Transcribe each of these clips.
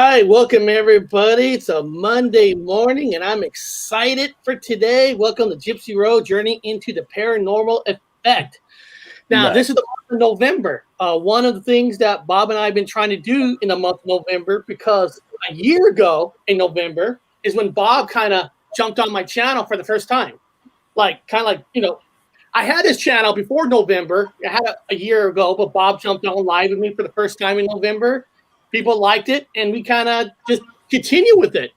right, welcome everybody. It's a Monday morning, and I'm excited for today. Welcome to Gypsy Road Journey into the Paranormal Effect. Now, This is the month of November. One of the things that Bob and I have been trying to do in the month of November, because a year ago in November is when Bob kind of jumped on my channel for the first time. I had this channel before November. I had it a year ago, but Bob jumped on live with me for the first time in November. People liked it, and we kind of just continue with it.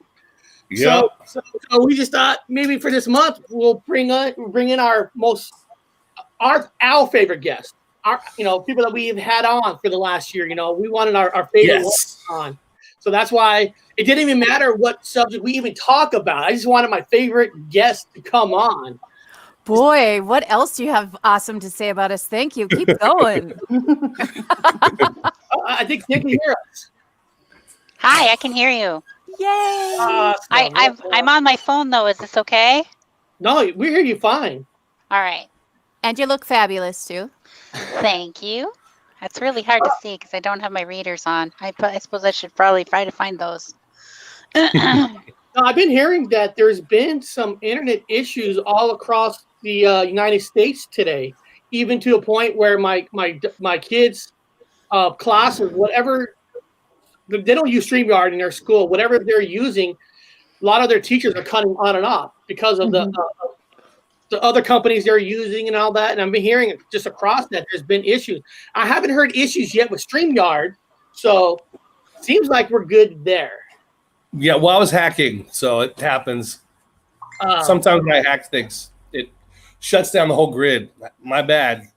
Yep. So we just thought maybe for this month we'll bring in our favorite guests, people that we've had on for the last year. We wanted our favorite ones on, so that's why it didn't even matter what subject we even talk about. I just wanted my favorite guest to come on. Boy, what else do you have awesome to say about us? Thank you. Keep going. I think they can hear us. Hi, I can hear you. Yay! I'm on my phone though. Is this okay? No, we hear you fine. All right. And you look fabulous too. Thank you. That's really hard to see because I don't have my readers on. I suppose I should probably try to find those. I've been hearing that there's been some internet issues all across the United States today, even to a point where my kids' class or whatever, they don't use StreamYard in their school. Whatever they're using, a lot of their teachers are cutting on and off because of the other companies they're using and all that. And I've been hearing it just across that there's been issues. I haven't heard issues yet with StreamYard, so it seems like we're good there. Yeah, well, I was hacking, so it happens. Sometimes when I hack things, it shuts down the whole grid. My bad.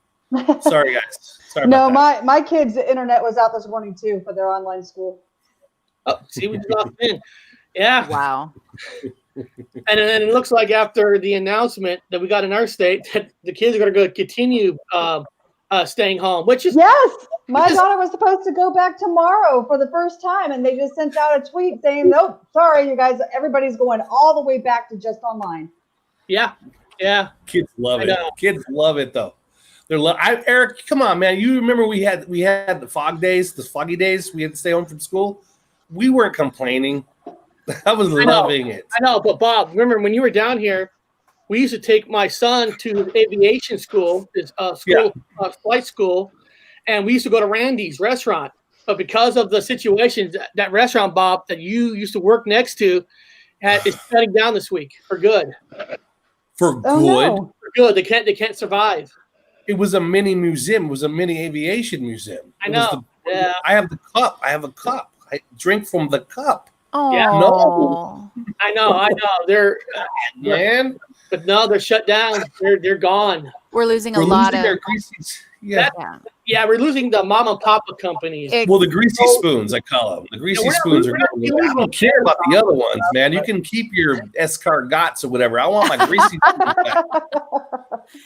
Sorry, guys. Sorry No, about that. my kids' internet was out this morning too for their online school. Oh, see, we just locked in. Yeah. Wow. And then it looks like after the announcement that we got in our state that the kids are going to continue staying home, which is My daughter was supposed to go back tomorrow for the first time, and they just sent out a tweet saying, "Nope, sorry, you guys. Everybody's going all the way back to just online." Yeah. Kids love it. Kids love it though. Eric, come on, man. You remember we had the foggy days. We had to stay home from school. We weren't complaining. I was loving it. I know, but Bob, remember when you were down here, we used to take my son to his aviation school, his flight school, and we used to go to Randy's restaurant. But because of the situation, that restaurant, Bob, that you used to work next to, is shutting down this week for good. For good? No. For good. They can't survive. It was a mini museum. It was a mini aviation museum. I know. I have the cup. I drink from the cup. Oh. Yeah. No. I know. They're Man. But no, they're shut down. They're gone. We're losing a lot of. Their greasies. Yeah. We're losing the mom and papa companies. Well, the greasy spoons, I call them. The greasy spoons are going. I don't care about the other ones, man. You can keep your escargots or whatever. I want my greasy spoons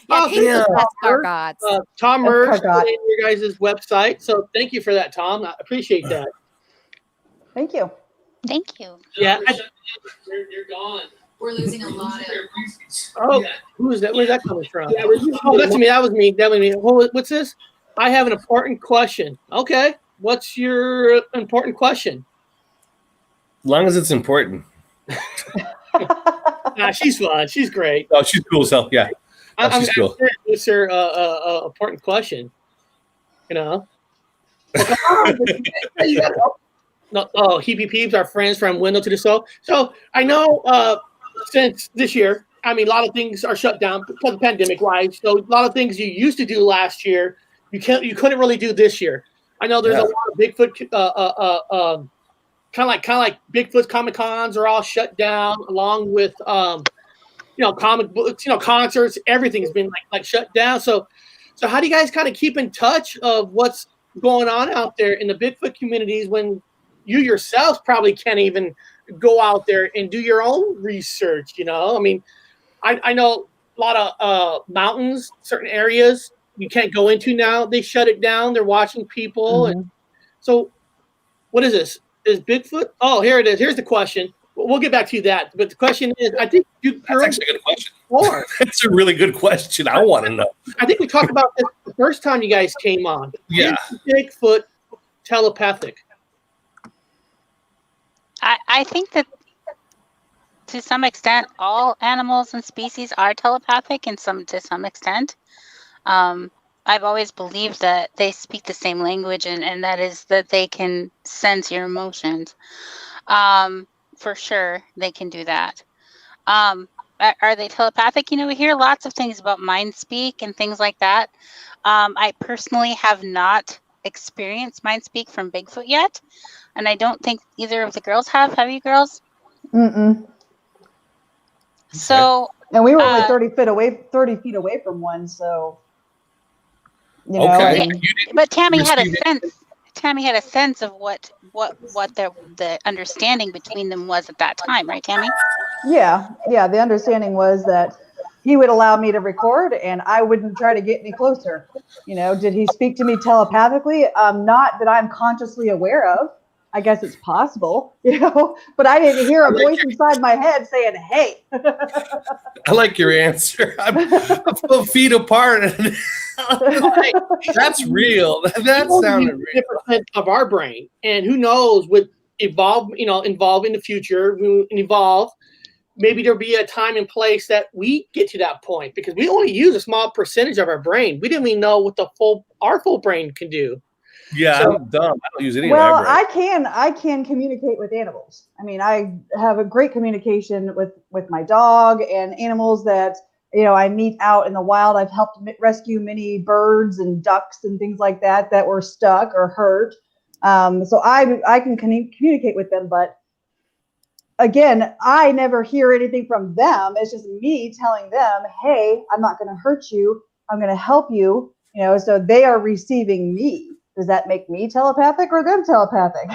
back. Tom Merge put in your guys' website. So thank you for that, Tom. I appreciate that. Thank you. Thank you. Yeah. You're gone. We're losing a lot of. Oh, who is that? Where's that coming from? That's me. That was me. What's this? I have an important question. Okay. What's your important question? As long as it's important. She's fun. She's great. Oh, she's cool as hell. Yeah. I'm she's cool. What's her important question? No, Heapy Peeps, our friends from Window to the Soul. So I know since this year, a lot of things are shut down because of pandemic-wise. So a lot of things you used to do last year, you couldn't really do this year. I know there's a lot of Bigfoot, kind of like Bigfoot Comic-Cons are all shut down, along with comic books, concerts. Everything's been like shut down. So how do you guys kind of keep in touch of what's going on out there in the Bigfoot communities when you yourselves probably can't even go out there and do your own research? I know a lot of mountains, certain areas you can't go into now. They shut it down. They're watching people. And so what is this? Is Bigfoot? Oh, here it is. Here's the question. We'll get back to that. But the question is, I think that's actually a good question. That's a really good question. I want to know. I think we talked about this the first time you guys came on. Yeah. Is Bigfoot telepathic? I think that to some extent, all animals and species are telepathic to some extent. I've always believed that they speak the same language, and that is that they can sense your emotions. For sure, they can do that. Are they telepathic? We hear lots of things about mind speak and things like that. I personally have not experienced mind speak from Bigfoot yet, and I don't think either of the girls have. Have you girls? Mm-mm. So, and we were only 30 feet away from one, so Okay. But Tammy had a sense. Tammy had a sense of what the understanding between them was at that time, right, Tammy? Yeah. The understanding was that he would allow me to record, and I wouldn't try to get any closer. Did he speak to me telepathically? Not that I'm consciously aware of. I guess it's possible, but I didn't hear a voice inside my head saying, "Hey." I like your answer. I'm 12 feet apart. That's real. That sounded real. 50% of our brain, and who knows, would evolve in the future, we evolve. Maybe there'll be a time and place that we get to that point, because we only use a small percentage of our brain. We didn't even know what our full brain can do. Yeah, so, I'm dumb. I don't use any of my brain. I can communicate with animals. I mean, I have a great communication with my dog and animals that I meet out in the wild. I've helped rescue many birds and ducks and things like that were stuck or hurt. So I can communicate with them, but again, I never hear anything from them. It's just me telling them, "Hey, I'm not going to hurt you. I'm going to help you." So they are receiving me. Does that make me telepathic or them telepathic?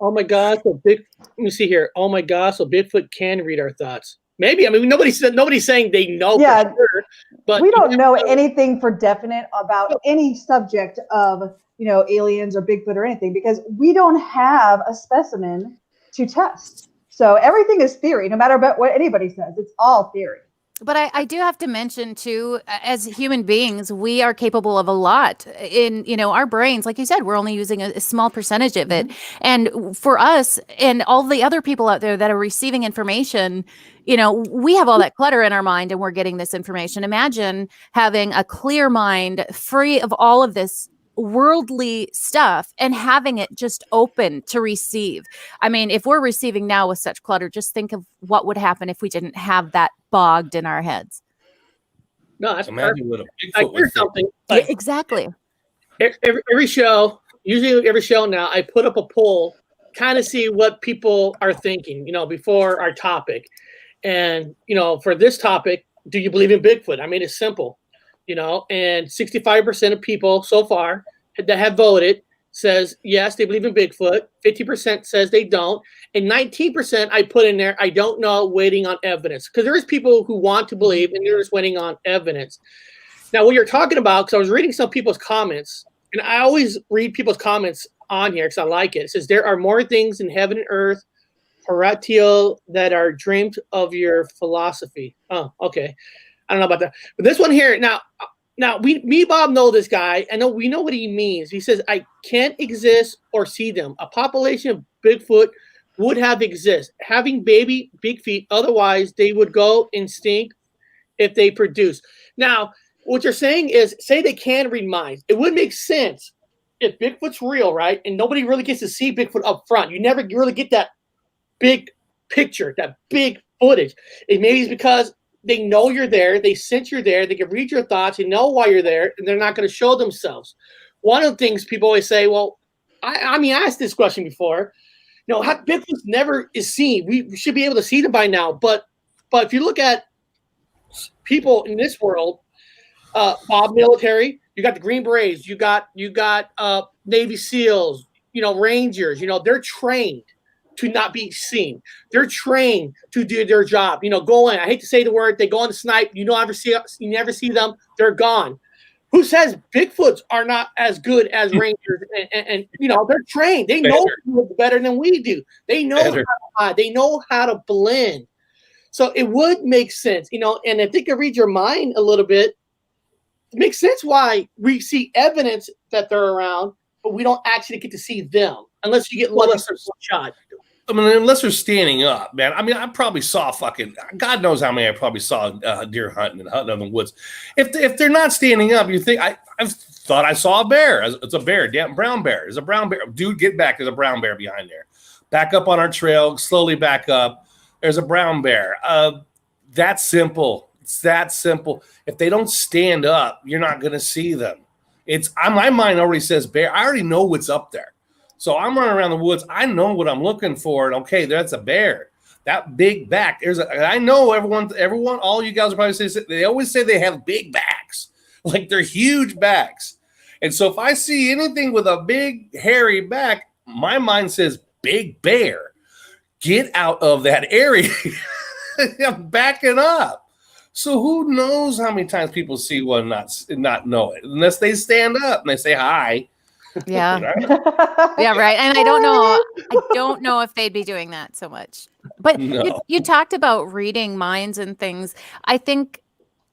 Oh my God! Let me see here. Oh my God! So Bigfoot can read our thoughts. Maybe. I mean, nobody's saying they know for sure, but we don't know anything for definite about any subject of aliens or Bigfoot or anything, because we don't have a specimen to test. So everything is theory, no matter what anybody says. It's all theory. But I do have to mention too, as human beings, we are capable of a lot in, our brains. Like you said, we're only using a small percentage of it. And for us and all the other people out there that are receiving information, we have all that clutter in our mind and we're getting this information. Imagine having a clear mind, free of all of this worldly stuff, and having it just open to receive. I mean, if we're receiving now with such clutter, just think of what would happen if we didn't have that bogged in our heads. No, that's imagine what a Bigfoot would something. Exactly. Every show, usually every show now, I put up a poll, kind of see what people are thinking, before our topic. And, for this topic, do you believe in Bigfoot? I mean, it's simple. And 65% of people so far that have voted says yes, they believe in Bigfoot. 50% says they don't, and 19% I put in there, I don't know, waiting on evidence, because there is people who want to believe and they're just waiting on evidence. Now, what you're talking about, because I was reading some people's comments, and I always read people's comments on here because I like it. It says there are more things in heaven and earth, Horatio, that are dreamed of your philosophy. Oh, okay. I don't know about that, but this one here now, me, Bob, know this guy. We know what he means. He says, "I can't exist or see them. A population of Bigfoot would have exist, having baby big feet. Otherwise, they would go extinct if they produce." Now, what you're saying is, say they can read minds. It would make sense if Bigfoot's real, right? And nobody really gets to see Bigfoot up front. You never really get that big picture, that big footage. Maybe it's because they know you're there. They sense you're there. They can read your thoughts. They know why you're there, and they're not going to show themselves. One of the things people always say, well, I asked this question before. Bigfoot never is seen. We should be able to see them by now. But if you look at people in this world, Bob, military, you got the Green Berets, you got Navy SEALs, Rangers. They're trained to not be seen. They're trained to do their job. Go in. I hate to say the word. They go on to snipe. You never see them. They're gone. Who says Bigfoots are not as good as Rangers? And they're trained. They know better than we do. They know how to hide. They know how to blend. So it would make sense, and if they could read your mind a little bit, makes sense why we see evidence that they're around, but we don't actually get to see them. Unless you get lucky shot. I mean, unless they're standing up, man. I mean, I probably saw God knows how many I probably saw deer hunting and hunting in the woods. If they're not standing up, you think I thought I saw a bear. It's a bear, damn brown bear. There's a brown bear. Dude, get back. There's a brown bear behind there. Back up on our trail, slowly back up. There's a brown bear. That's simple. It's that simple. If they don't stand up, you're not going to see them. My mind already says bear. I already know what's up there. So I'm running around the woods. I know what I'm looking for. And okay, that's a bear. That big back. I know everyone, all you guys are probably saying, they always say they have big backs. Like they're huge backs. And so if I see anything with a big hairy back, my mind says big bear. Get out of that area. I'm backing up. So who knows how many times people see one and not know it, unless they stand up and they say hi. Yeah. Yeah, right. And I don't know if they'd be doing that so much. But No. you talked about reading minds and things. I think,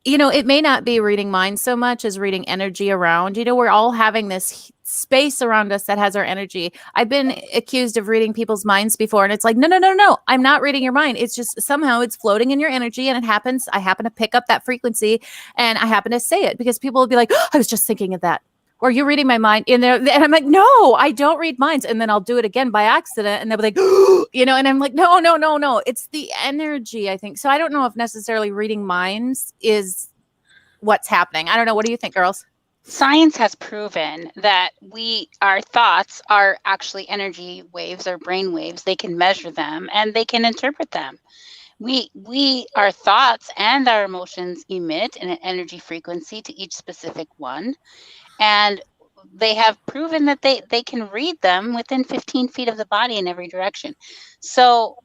it may not be reading minds so much as reading energy around. We're all having this space around us that has our energy. I've been accused of reading people's minds before, and it's like, no. I'm not reading your mind. It's just somehow it's floating in your energy, and it happens. I happen to pick up that frequency, and I happen to say it because people will be like, oh, I was just thinking of that. Or you're reading my mind in there. And I'm like, no, I don't read minds. And then I'll do it again by accident. And they'll be like, and I'm like, no. It's the energy, I think. So I don't know if necessarily reading minds is what's happening. I don't know. What do you think, girls? Science has proven that our thoughts are actually energy waves or brain waves. They can measure them and they can interpret them. Our thoughts and our emotions emit an energy frequency to each specific one. And they have proven that they can read them within 15 feet of the body in every direction. So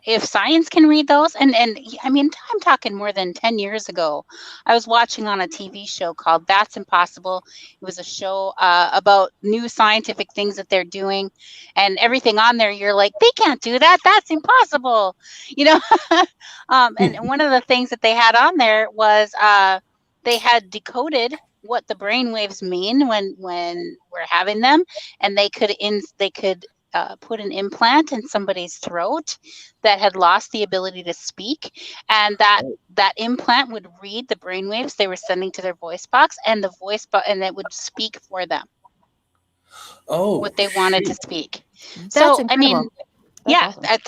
if science can read those, and I mean, I'm talking more than 10 years ago, I was watching on a TV show called That's Impossible. It was a show about new scientific things that they're doing, and everything on there, you're like, they can't do that. That's impossible. And one of the things that they had on there was they had decoded what the brain waves mean when we're having them, and they could put an implant in somebody's throat that had lost the ability to speak, and that implant would read the brain waves they were sending to their voice box, and and it would speak for them. What they wanted to speak. That's incredible. I mean, awesome. At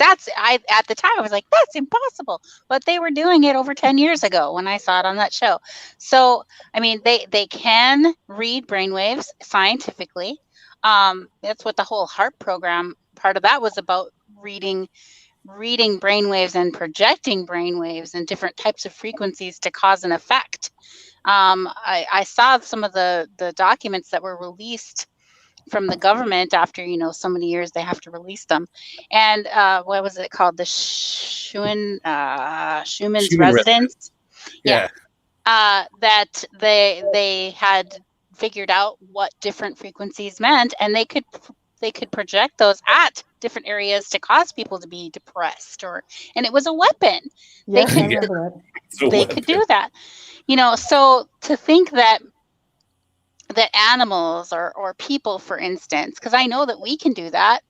the time I was like, that's impossible, but they were doing it over 10 years ago when I saw it on that show. So I mean, they can read brainwaves scientifically. That's what the whole HARP program, part of that was about, reading brainwaves and projecting brainwaves and different types of frequencies to cause an effect. I saw some of the documents that were released from the government after, so many years they have to release them. And what was it called? The Schumann's residence. Yeah. That they had figured out what different frequencies meant, and they could project those at different areas to cause people to be depressed, and it was a weapon. Yeah, They could do that. So to think that animals or people, for instance, because I know that we can do that.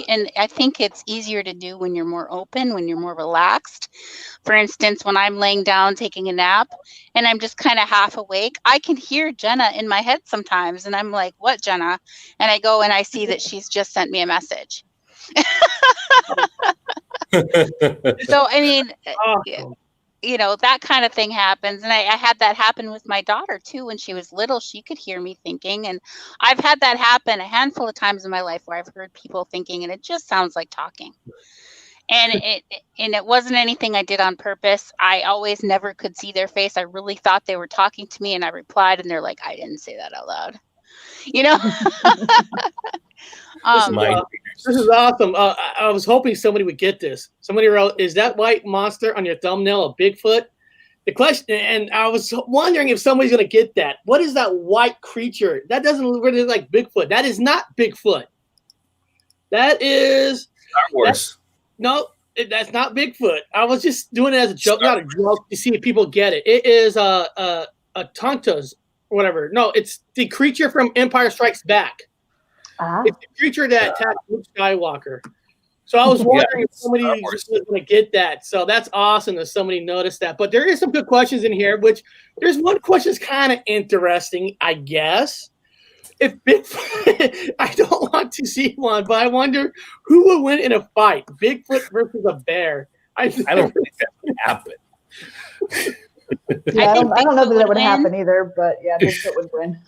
And I think it's easier to do when you're more open, when you're more relaxed. For instance, when I'm laying down taking a nap and I'm just kind of half awake, I can hear Jenna in my head sometimes. And I'm like, what, Jenna? And I go and I see that she's just sent me a message. So, I mean, Awesome. That kind of thing happens. And I had that happen with my daughter too. When she was little, she could hear me thinking. And I've had that happen a handful of times in my life where I've heard people thinking, and it just sounds like talking. And it wasn't anything I did on purpose. I always never could see their face. I really thought they were talking to me, and I replied, and they're like, I didn't say that out loud. This is awesome. I was hoping somebody would get this. Somebody wrote, "Is that white monster on your thumbnail a Bigfoot?" The question, and I was wondering if somebody's going to get that. What is that white creature? That doesn't really look like Bigfoot. That is not Bigfoot. That is Star Wars. That's not Bigfoot. I was just doing it as a joke, not a joke, to see if people get it. It is a Tontas or whatever. No, it's the creature from Empire Strikes Back. It's the creature that attacked Luke Skywalker. So I was wondering if somebody was going to get that. So that's awesome that somebody noticed that. But there is some good questions in here, which there's one question that's kind of interesting, I guess. If Bigfoot, I don't want to see one, but I wonder who would win in a fight, Bigfoot versus a bear. I don't think that would happen. Yeah, I don't know that would happen either, but yeah, Bigfoot would win.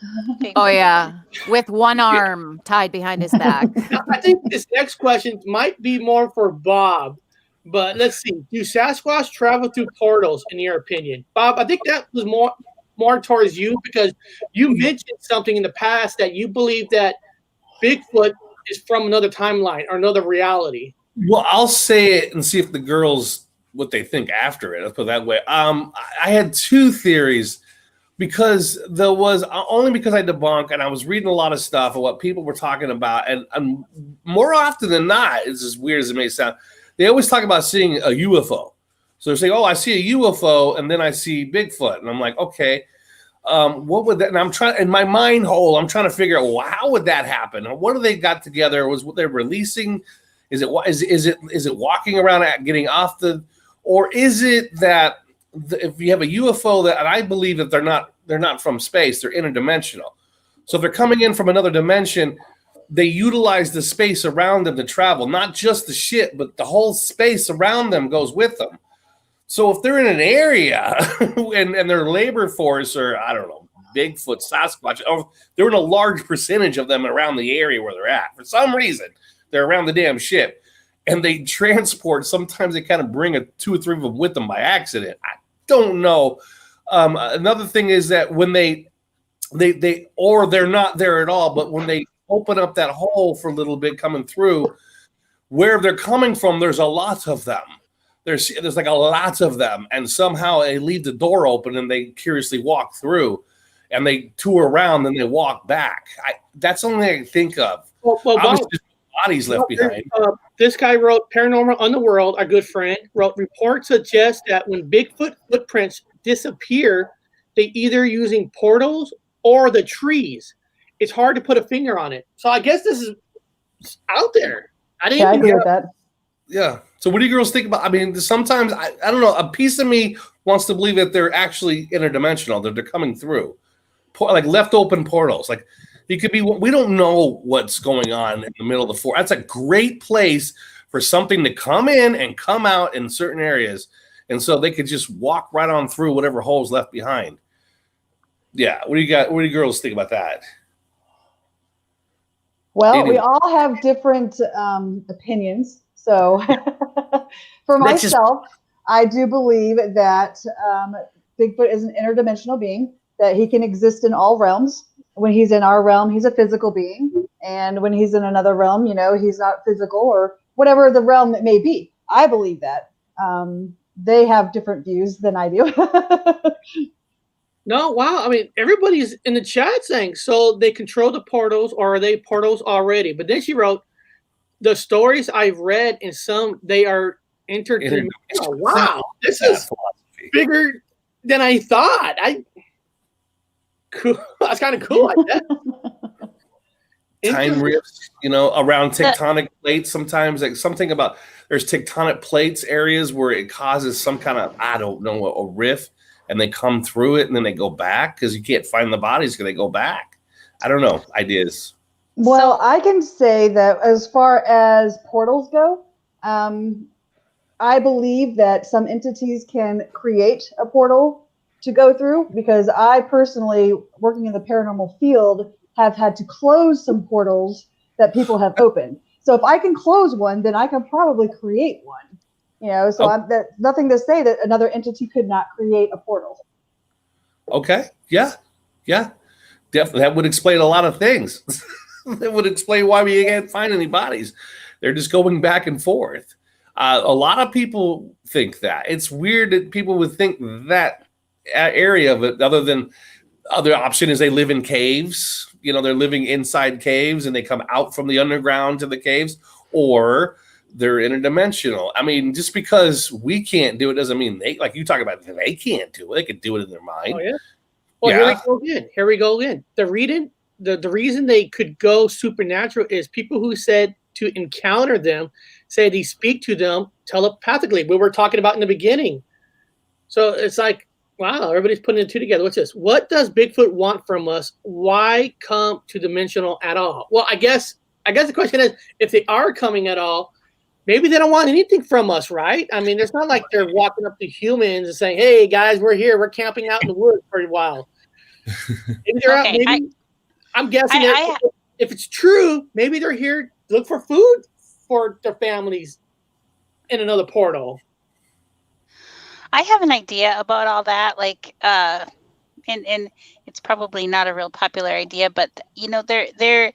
Oh yeah, with one arm tied behind his back. I think this next question might be more for Bob, but let's see. Do Sasquatch travel through portals, in your opinion? Bob, I think that was more towards you because you mentioned something in the past that you believe that Bigfoot is from another timeline or another reality. Well, I'll say it and see if the girls what they think after it. Let's put it that way. I had two theories because there was only because I debunked and I was reading a lot of stuff of what people were talking about, and more often than not, it's as weird as it may sound, they always talk about seeing a UFO. So they're saying, "Oh, I see a UFO, and then I see Bigfoot," and I'm like, "Okay, what would that?" And I'm trying in my mind hole, I'm trying to figure out, well, how would that happen? What do they got together? Was what they're releasing? Is it walking around getting off the? Or is it that if you have a UFO that, and I believe that they're not from space, they're interdimensional. So if they're coming in from another dimension, they utilize the space around them to travel, not just the shit, but the whole space around them goes with them. So if they're in an area and their labor force, or I don't know, Bigfoot, Sasquatch, or they're in a large percentage of them around the area where they're at. For some reason, they're around the damn ship. And they transport, sometimes they kind of bring 2 or 3 of them with them by accident. I don't know. Another thing is that when they or they're not there at all, but when they open up that hole for a little bit coming through, where they're coming from, there's a lot of them. There's like a lot of them. And somehow they leave the door open and they curiously walk through and they tour around and they walk back. That's the only thing I can think of. Well, bodies left behind. This guy wrote Paranormal Underworld, our good friend, wrote reports suggest that when Bigfoot footprints disappear, they either using portals or the trees. It's hard to put a finger on it. So I guess this is out there. I agree with that. Yeah. So what do you girls think about? I mean, sometimes I don't know. A piece of me wants to believe that they're actually interdimensional, that they're coming through, like left open portals. Like it could be. We don't know what's going on in the middle of the forest. That's a great place for something to come in and come out in certain areas, and so they could just walk right on through whatever holes left behind. Yeah. What do you got? What do you girls think about that? Well, we all have different opinions. So for myself, I do believe that Bigfoot is an interdimensional being, that he can exist in all realms. When he's in our realm, he's a physical being. And when he's in another realm, he's not physical, or whatever the realm it may be. I believe that. They have different views than I do. No, wow. I mean, everybody's in the chat saying, so they control the portals, or are they portals already? But then she wrote, the stories I've read, in some, they are interdimensional. Wow, this is bigger than I thought. Cool. That's kind of cool. Time rifts, around tectonic plates. Sometimes, like something about there's tectonic plates areas where it causes some kind of, I don't know, a rift, and they come through it and then they go back because you can't find the bodies because they go back. I don't know. Ideas. Well, I can say that as far as portals go, I believe that some entities can create a portal to go through, because I personally, working in the paranormal field, have had to close some portals that people have opened. So if I can close one, then I can probably create one. So that's nothing to say that another entity could not create a portal. Okay. Yeah. Definitely. That would explain a lot of things. That would explain why we can't find any bodies. They're just going back and forth. A lot of people think that. It's weird that people would think that area of it, other option is they live in caves. They're living inside caves and they come out from the underground to the caves, or they're interdimensional. I mean, just because we can't do it doesn't mean they, like you talk about, they can't do it. They can do it in their mind. Oh, yeah. Well, Here we go again. They're reading. the reason they could go supernatural is people who said to encounter them, say they speak to them telepathically. We were talking about in the beginning. So it's like, wow, everybody's putting the two together. What's this? What does Bigfoot want from us? Why come to dimensional at all? Well, I guess the question is, if they are coming at all, maybe they don't want anything from us, right? I mean, it's not like they're walking up to humans and saying, "Hey guys, we're here. We're camping out in the woods for a while." Maybe they're out. Maybe I'm guessing if it's true, maybe they're here to look for food for their families in another portal. I have an idea about all that, like, and it's probably not a real popular idea, but you know, the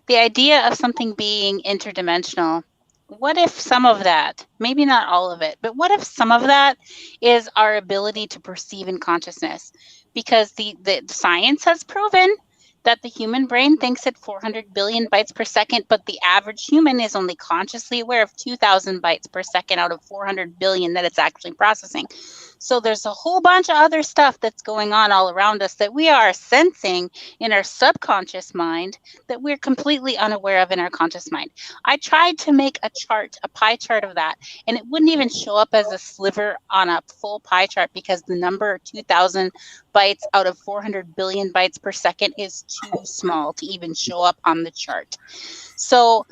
idea of something being interdimensional. What if some of that, maybe not all of it, but what if some of that is our ability to perceive in consciousness? Because the science has proven that the human brain thinks at 400 billion bytes per second, but the average human is only consciously aware of 2,000 bytes per second out of 400 billion that it's actually processing. So there's a whole bunch of other stuff that's going on all around us that we are sensing in our subconscious mind that we're completely unaware of in our conscious mind. I tried to make a chart, a pie chart of that, and it wouldn't even show up as a sliver on a full pie chart because the number 2,000 bytes out of 400 billion bytes per second is too small to even show up on the chart. So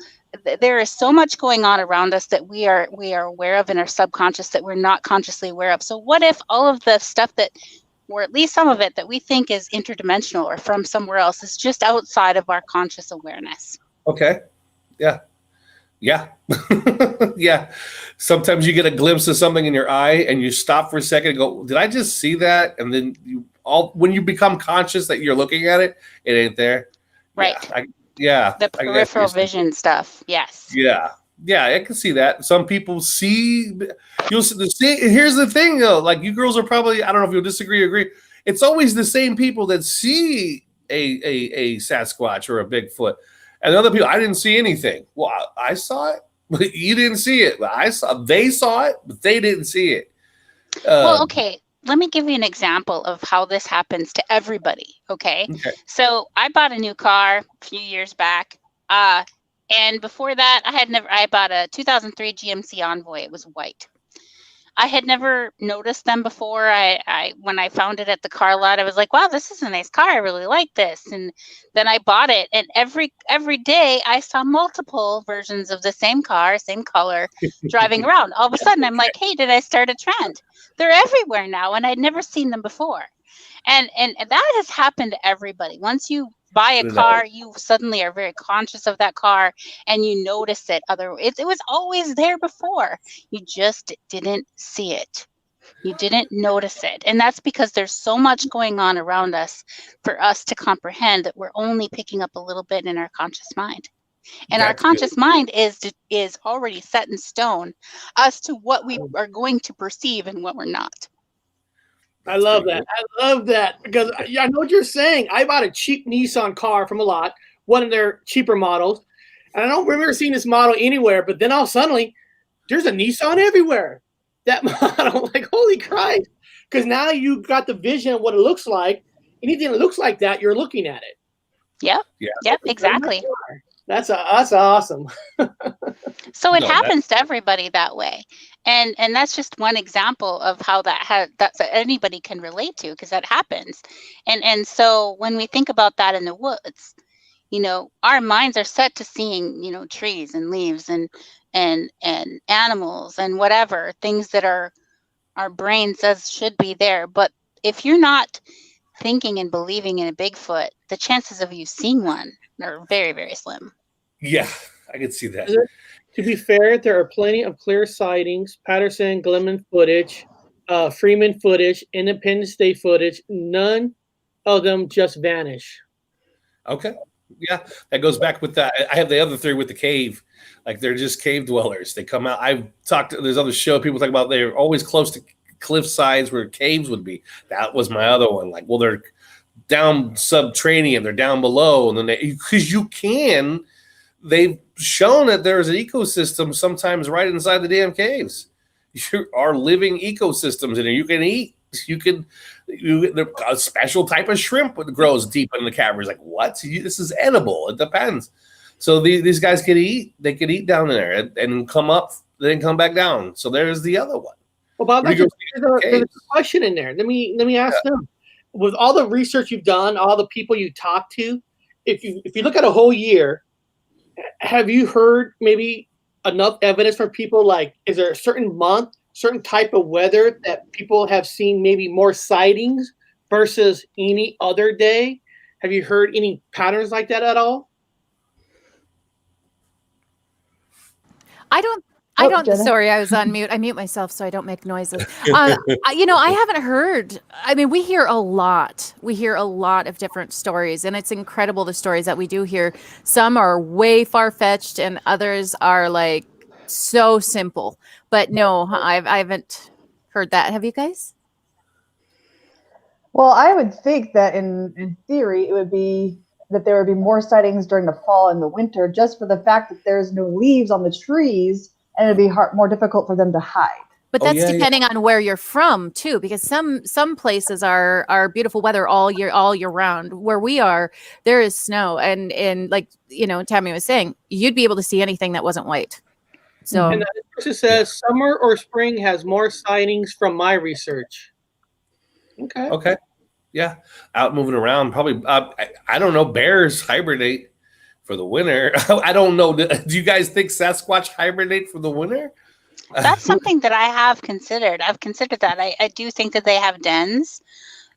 there is so much going on around us that we are aware of in our subconscious that we're not consciously aware of. So what if all of the stuff that, or at least some of it that we think is interdimensional or from somewhere else, is just outside of our conscious awareness? Okay. Yeah. Yeah. Yeah. Sometimes you get a glimpse of something in your eye and you stop for a second and go, did I just see that? And then when you become conscious that you're looking at it, it ain't there. Right. Yeah. The peripheral vision stuff. Yes. Yeah. Yeah. I can see that. Some people see, you'll see. Here's the thing though, like you girls are probably, I don't know if you'll disagree or agree. It's always the same people that see a Sasquatch or a Bigfoot. And other people, I didn't see anything. Well, I saw it, but you didn't see it. They saw it, but they didn't see it. Well, okay. Let me give you an example of how this happens to everybody. Okay. So I bought a new car a few years back. And before that, I bought a 2003 GMC Envoy. It was white. I had never noticed them before. When I found it at the car lot, I was like, wow, this is a nice car. I really like this. And then I bought it. And every day I saw multiple versions of the same car, same color, driving around. All of a sudden, I'm like, hey, did I start a trend? They're everywhere now. And I'd never seen them before. And that has happened to everybody. Once you buy a car, you suddenly are very conscious of that car and you notice it. It was always there before. You just didn't see it. You didn't notice it. And that's because there's so much going on around us for us to comprehend that we're only picking up a little bit in our conscious mind. And our conscious mind is already set in stone as to what we are going to perceive and what we're not. I love that. I love that because I know what you're saying. I bought a cheap Nissan car from a lot, one of their cheaper models. And I don't remember seeing this model anywhere, but then all suddenly there's a Nissan everywhere. That model, like, holy Christ. Because now you've got the vision of what it looks like. Anything that looks like that, you're looking at it. Yep. Exactly. That's awesome. So it happens to everybody that way. And that's just one example of how that anybody can relate to, because that happens. And so when we think about that in the woods, our minds are set to seeing, trees and leaves and animals and whatever, things that our brain says should be there. But if you're not thinking and believing in a Bigfoot, the chances of you seeing one are very, very slim. Yeah, I can see that. To be fair, there are plenty of clear sightings, Patterson, Glenman footage, Freeman footage, Independence Day footage. None of them just vanish. Okay. Yeah, that goes back with that. I have the other theory with the cave. Like, they're just cave dwellers. They come out. I've talked to, there's other show people talk about they're always close to cliff sides where caves would be. That was my other one. Like, well, they're down subterranean, they're down below, and then they've shown that there's an ecosystem sometimes right inside the damn caves. There are living ecosystems in there. You can eat a special type of shrimp that grows deep in the caverns. Like, what? This is edible. It depends. So these guys could eat. They could eat down there and come up, then come back down. So there's the other one. Well, Bob, there's a question in there. Let me ask them. With all the research you've done, all the people you talked to, if you look at a whole year, have you heard maybe enough evidence from people? Like, is there a certain month, certain type of weather that people have seen maybe more sightings versus any other day? Have you heard any patterns like that at all? I don't. Sorry, I was on mute. I mute myself so I don't make noises. I haven't heard. I mean, we hear a lot. We hear a lot of different stories, and it's incredible the stories that we do hear. Some are way far-fetched, and others are like so simple. But no, I haven't heard that. Have you guys? Well, I would think that in theory, it would be that there would be more sightings during the fall and the winter, just for the fact that there's no leaves on the trees. And it'd be more difficult for them to hide. But that's depending on where you're from too, because some places are beautiful weather all year round. Where we are, there is snow, and like Tammy was saying, you'd be able to see anything that wasn't white. So, and this person says summer or spring has more sightings from my research. Okay, yeah, out moving around. Probably, I don't know. Bears hibernate for the winter. I don't know. Do you guys think Sasquatch hibernate for the winter? That's something that I have considered. I've considered that. I do think that they have dens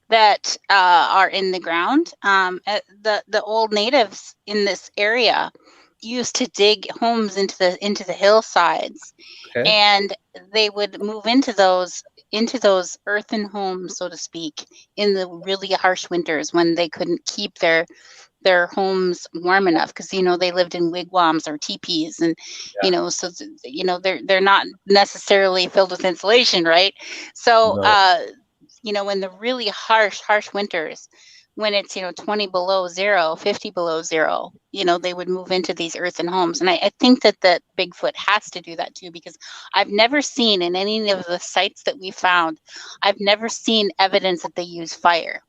that are in the ground. The old natives in this area used to dig homes into the hillsides, and they would move into those earthen homes, so to speak, in the really harsh winters when they couldn't keep their homes warm enough, because they lived in wigwams or teepees, and so they're not necessarily filled with insulation, right? So in the really harsh winters, when it's 20 below zero, 50 below zero, they would move into these earthen homes. And I think that Bigfoot has to do that too, because I've never seen in any of the sites that we found, I've never seen evidence that they use fire.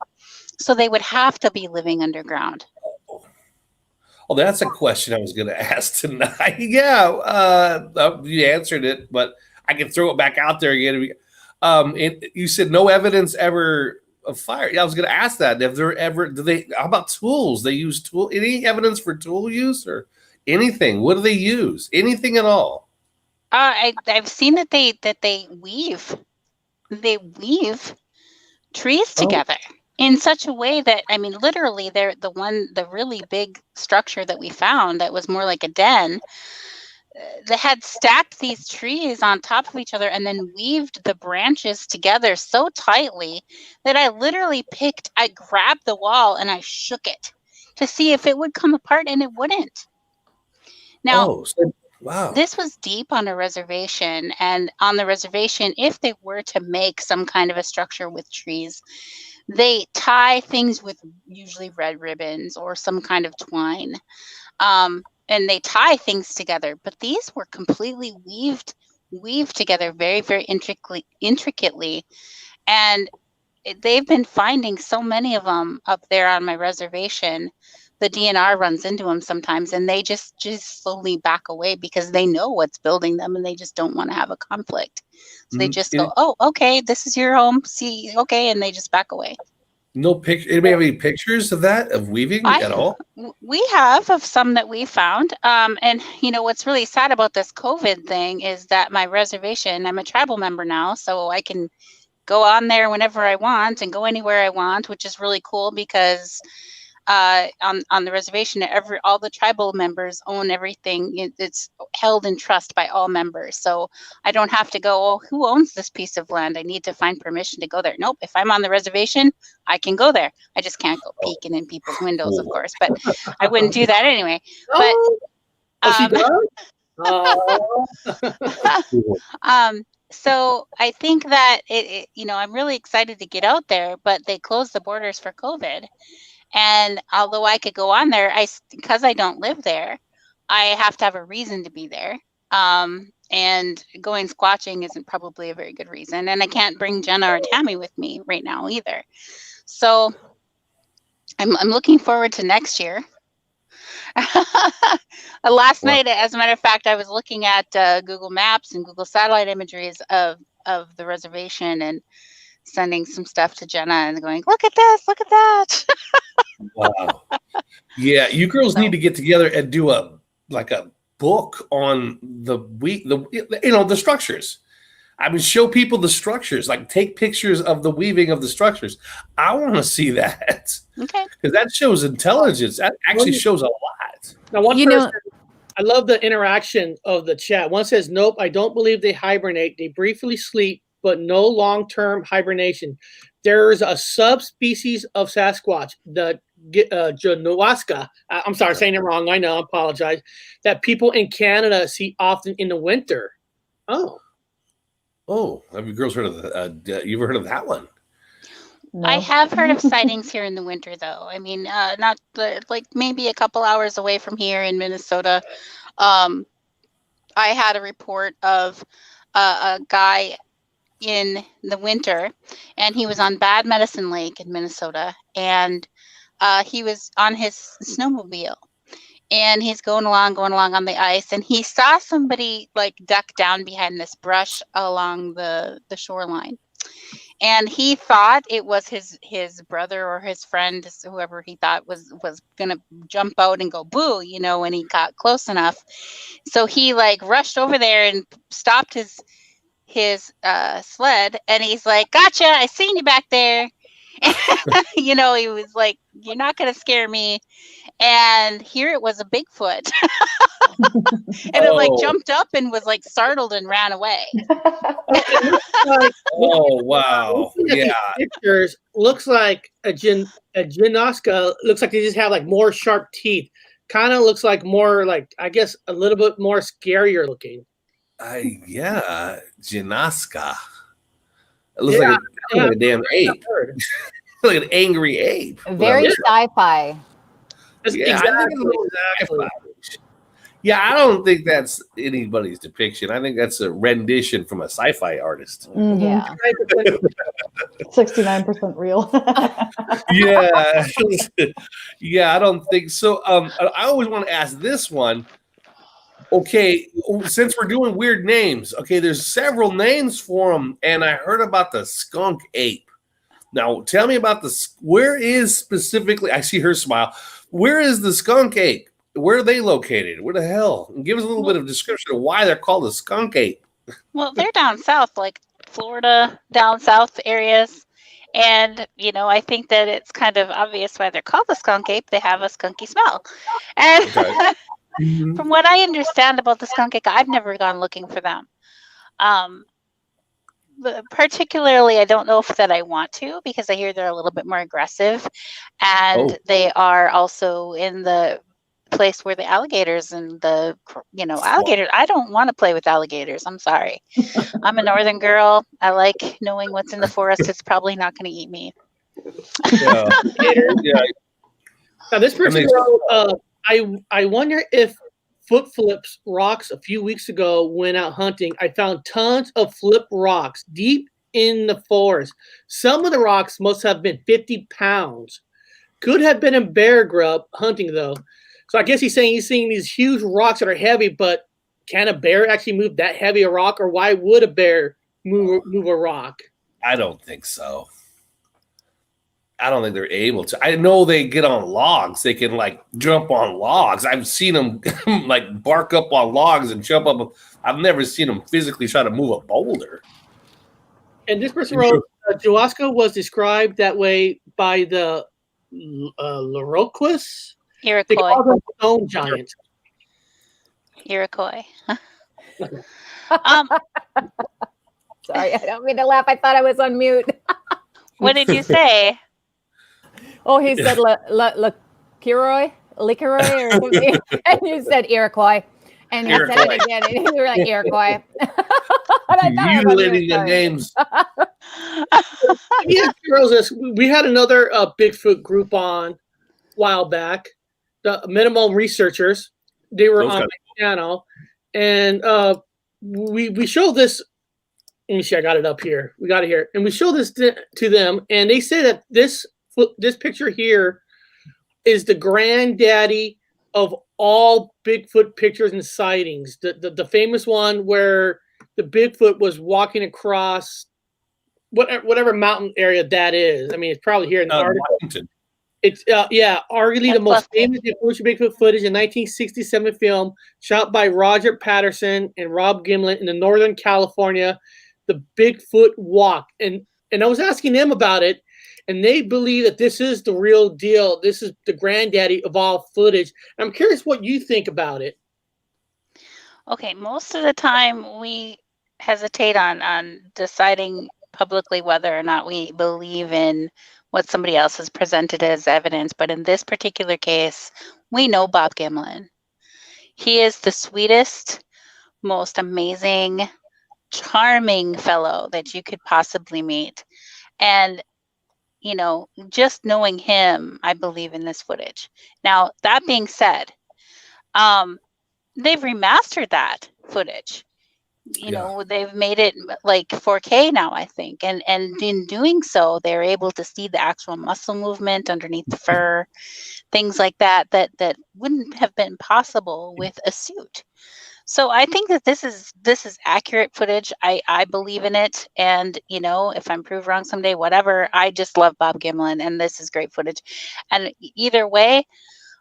So they would have to be living underground. Oh, that's a question I was going to ask tonight. You answered it, but I can throw it back out there again. You said no evidence ever of fire. Yeah, I was going to ask that. If there ever, how about tools? They use any evidence for tool use or anything? What do they use? Anything at all? I've seen that they weave. They weave trees together. In such a way that, I mean, literally, the really big structure that we found that was more like a den, they had stacked these trees on top of each other and then weaved the branches together so tightly that I grabbed the wall and I shook it to see if it would come apart, and it wouldn't. Now, wow. This was deep on a reservation, and on the reservation, if they were to make some kind of a structure with trees, they tie things with usually red ribbons or some kind of twine, and they tie things together. But these were completely weaved together very, very intricately. And they've been finding so many of them up there on my reservation. The DNR runs into them sometimes, and they just slowly back away because they know what's building them, and they just don't want to have a conflict. So they just go, "Oh, okay, this is your home. See, okay," and they just back away. No picture. Anybody have any pictures of that, of weaving at all? We have of some that we found. And what's really sad about this COVID thing is that my reservation, I'm a tribal member now, so I can go on there whenever I want and go anywhere I want, which is really cool because on the reservation, all the tribal members own everything. It's held in trust by all members, so I don't have to go, "Oh, who owns this piece of land? I need to find permission to go there." Nope, if I'm on the reservation, I can go there. I just can't go peeking in people's windows, of course, but I wouldn't do that anyway. So I think that I'm really excited to get out there, but they closed the borders for COVID. And although I could go on there, because I don't live there, I have to have a reason to be there. And going squatching isn't probably a very good reason. And I can't bring Jenna or Tammy with me right now either. So I'm looking forward to next year. Last night, as a matter of fact, I was looking at Google Maps and Google satellite imageries of the reservation and sending some stuff to Jenna and going, look at this, look at that. Wow. Yeah, you girls need to get together and do a book on the structures. I mean, show people the structures, like take pictures of the weaving of the structures. I want to see that. Okay. Because that shows intelligence. That actually shows a lot. Now, one person, I love the interaction of the chat. One says, nope, I don't believe they hibernate. They briefly sleep, but no long-term hibernation. There's a subspecies of Sasquatch, the Janowaska. I'm sorry, saying it wrong. I know, I apologize. That people in Canada see often in the winter. Oh, have you girls heard of you've heard of that one? No. I have heard of sightings here in the winter, though. I mean, not like maybe a couple hours away from here in Minnesota. I had a report of a guy in the winter, and he was on Bad Medicine Lake in Minnesota, and he was on his snowmobile, and he's going along on the ice, and he saw somebody like duck down behind this brush along the shoreline. And he thought it was his brother or his friend, whoever he thought was gonna jump out and go boo, when he got close enough. So he like rushed over there and stopped his sled, and he's like, "Gotcha! I seen you back there." He was like, "You're not gonna scare me." And here it was a Bigfoot. And it like jumped up and was like startled and ran away. Oh wow. Yeah. Pictures looks like a Janoska. Looks like they just have like more sharp teeth. Kind of looks like more like, I guess, a little bit more scarier looking. Yeah, Janoska. It looks like a damn ape. Like an angry ape. Very sci-fi. Yeah, I don't think that's anybody's depiction. I think that's a rendition from a sci-fi artist. Mm-hmm. Yeah. 69% real. Yeah. Yeah, I don't think so. I always want to ask this one. Okay, since we're doing weird names, okay, there's several names for them, and I heard about the skunk ape. Now, tell me about where is specifically, I see her smile, where is the skunk ape? Where are they located? Where the hell? And give us a little bit of description of why they're called a skunk ape. Well, they're down south, like Florida, down south areas. And, I think that it's kind of obvious why they're called the skunk ape. They have a skunky smell. And from what I understand about the skunk ape, I've never gone looking for them. Particularly, I don't know if that I want to, because I hear they're a little bit more aggressive, and they are also in the place where the alligators and the alligators. I don't want to play with alligators. I'm sorry. I'm a northern girl. I like knowing what's in the forest. It's probably not going to eat me. Yeah. Now this person wrote, I wonder if Foot Flips rocks a few weeks ago went out hunting. I found tons of flip rocks deep in the forest. Some of the rocks must have been 50 pounds. Could have been in bear grub hunting though. So I guess he's saying he's seeing these huge rocks that are heavy, but can a bear actually move that heavy a rock, or why would a bear move a rock? I don't think so. I don't think they're able to. I know they get on logs. They can like jump on logs. I've seen them like bark up on logs and jump up. I've never seen them physically try to move a boulder. And this person wrote, Jawaska was described that way by the Iroquois. They call them stone giants. Iroquois. Sorry, I don't mean to laugh. I thought I was on mute. What did you say? Oh, he said Liquoroy or something. And you said Iroquois. And you said it again. And you were like, Iroquois. Mutilating the names. Yeah, we had another Bigfoot group on a while back, the Minimal Researchers. They were on my channel. and we show this. Let me see. I got it up here. We got it here, and we show this to them, and they say that this picture here is the granddaddy of all Bigfoot pictures and sightings. The famous one where the Bigfoot was walking across whatever mountain area that is. I mean, it's probably here in the article. Washington. It's arguably the most famous Bigfoot footage in 1967 film shot by Roger Patterson and Rob Gimlin in the Northern California, the Bigfoot Walk. And I was asking them about it, and they believe that this is the real deal. This is the granddaddy of all footage. I'm curious what you think about it. Okay, most of the time we hesitate on deciding publicly whether or not we believe in what somebody else has presented as evidence. But in this particular case, we know Bob Gimlin. He is the sweetest, most amazing, charming fellow that you could possibly meet. And, you know, just knowing him, I believe in this footage. Now, that being said, they've remastered that footage. You know, they've made it like 4K now, I think. And in doing so, they're able to see the actual muscle movement underneath the fur, things like that wouldn't have been possible with a suit. So I think that this is accurate footage. I believe in it. And, you know, if I'm proved wrong someday, whatever, I just love Bob Gimlin, and this is great footage. And either way,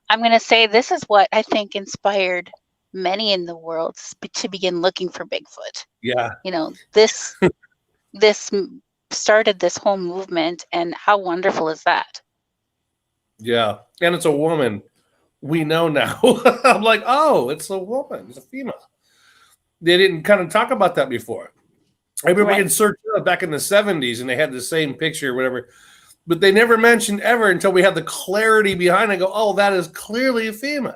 I'm going to say this is what I think inspired many in the world to begin looking for Bigfoot. Yeah. You know, this started this whole movement, and how wonderful is that? Yeah. And it's a woman. We know now. I'm like, oh, it's a woman. It's a female. They didn't kind of talk about that before. I remember we can search back in the 70s, and they had the same picture or whatever, but they never mentioned ever until we had the clarity behind it. Go, oh, that is clearly a female.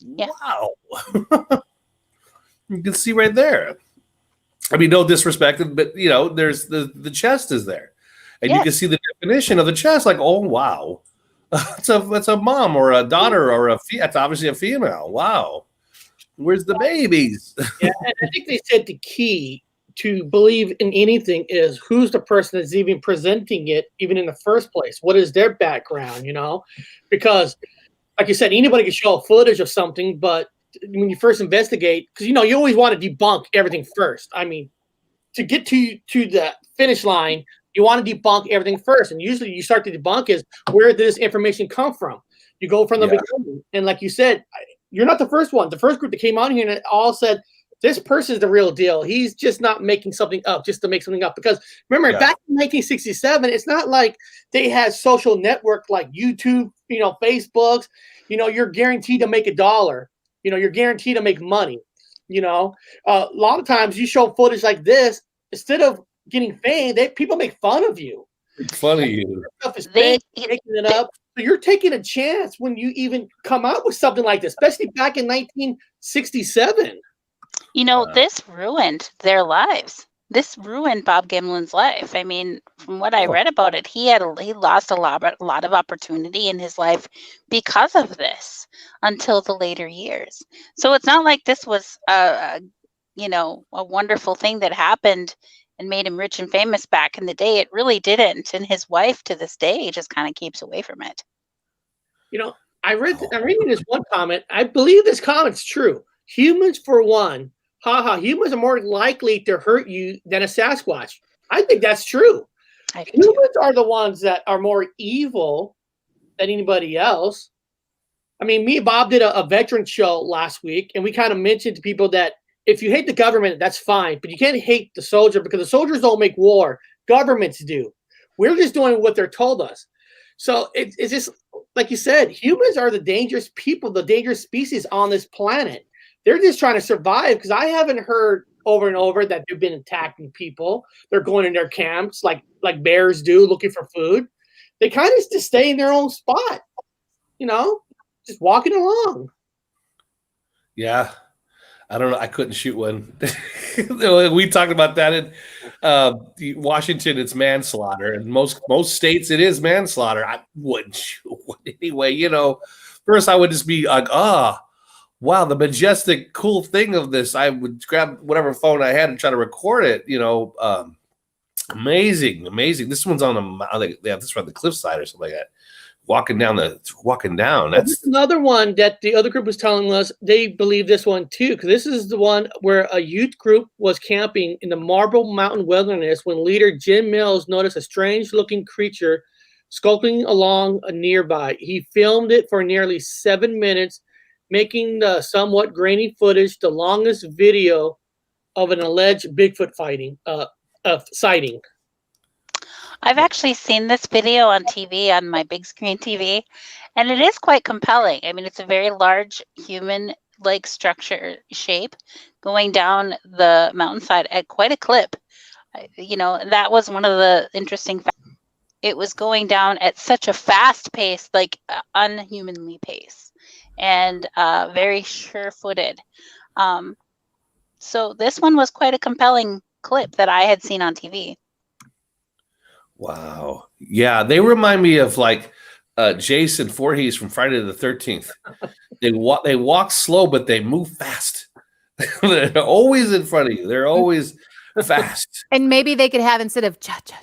Yeah. Wow. You can see right there. I mean, no disrespect, but, you know, there's the chest is there. And you can see the definition of the chest, like, oh, wow. It's a mom or a daughter or it's obviously a female. Wow. Where's the babies? Yeah, and I think they said the key to believe in anything is who's the person that's even presenting it, even in the first place. What is their background, you know? Because, like you said, anybody can show footage of something, but when you first investigate, because, you know, you always want to debunk everything first. I mean, to get to the finish line, you want to debunk everything first. And usually you start to debunk is where did this information come from? You go from the beginning. And like you said, you're not the first one. The first group that came on here and it all said, this person's the real deal. He's just not making something up just to make something up. Because remember, back in 1967, it's not like they had social network like YouTube, you know, Facebooks. You know, you're guaranteed to make $1. You know, you're guaranteed to make money. You know, a lot of times you show footage like this, instead of getting fame, people make fun of you. It's funny. You. Stuff is fake, making it up. So you're taking a chance when you even come out with something like this, especially back in 1967. You know, this ruined their lives. This ruined Bob Gimlin's life. I mean, from what I read about it, he lost a lot of opportunity in his life because of this until the later years. So it's not like this was a wonderful thing that happened and made him rich and famous back in the day. It really didn't. And his wife to this day just kind of keeps away from it. You know, I'm reading this one comment. I believe this comment's true. Humans, for one, humans are more likely to hurt you than a Sasquatch. I think that's true. Humans are the ones that are more evil than anybody else. I mean, me and Bob did a veteran show last week, and we kind of mentioned to people that if you hate the government, that's fine, but you can't hate the soldier because the soldiers don't make war. Governments do. We're just doing what they're told us. So it's just, like you said, humans are the dangerous people, the dangerous species on this planet. They're just trying to survive, because I haven't heard over and over that they've been attacking people. They're going in their camps like bears do, looking for food. They kind of just stay in their own spot, you know, just walking along. Yeah. I don't know. I couldn't shoot one. We talked about that in Washington. It's manslaughter, and most states it is manslaughter. I wouldn't shoot one anyway. You know, first I would just be like, wow, the majestic, cool thing of this, I would grab whatever phone I had and try to record it. Amazing. This one's on this one on the cliffside or something like that. Walking down. That's another one that the other group was telling us they believe this one too, because this is the one where a youth group was camping in the Marble Mountain Wilderness when leader Jim Mills noticed a strange-looking creature skulking along nearby. He filmed it for nearly 7 minutes, making the somewhat grainy footage the longest video of an alleged Bigfoot sighting. I've actually seen this video on TV, on my big screen TV, and it is quite compelling. I mean, it's a very large human-like structure shape going down the mountainside at quite a clip. That was one of the interesting facts. It was going down at such a fast pace, like unhumanly pace, and very sure-footed. So this one was quite a compelling clip that I had seen on TV. Wow. Yeah, they remind me of like Jason Voorhees from Friday the 13th. They walk slow, but they move fast. They're always in front of you. They're always fast. And maybe they could have, instead of Jason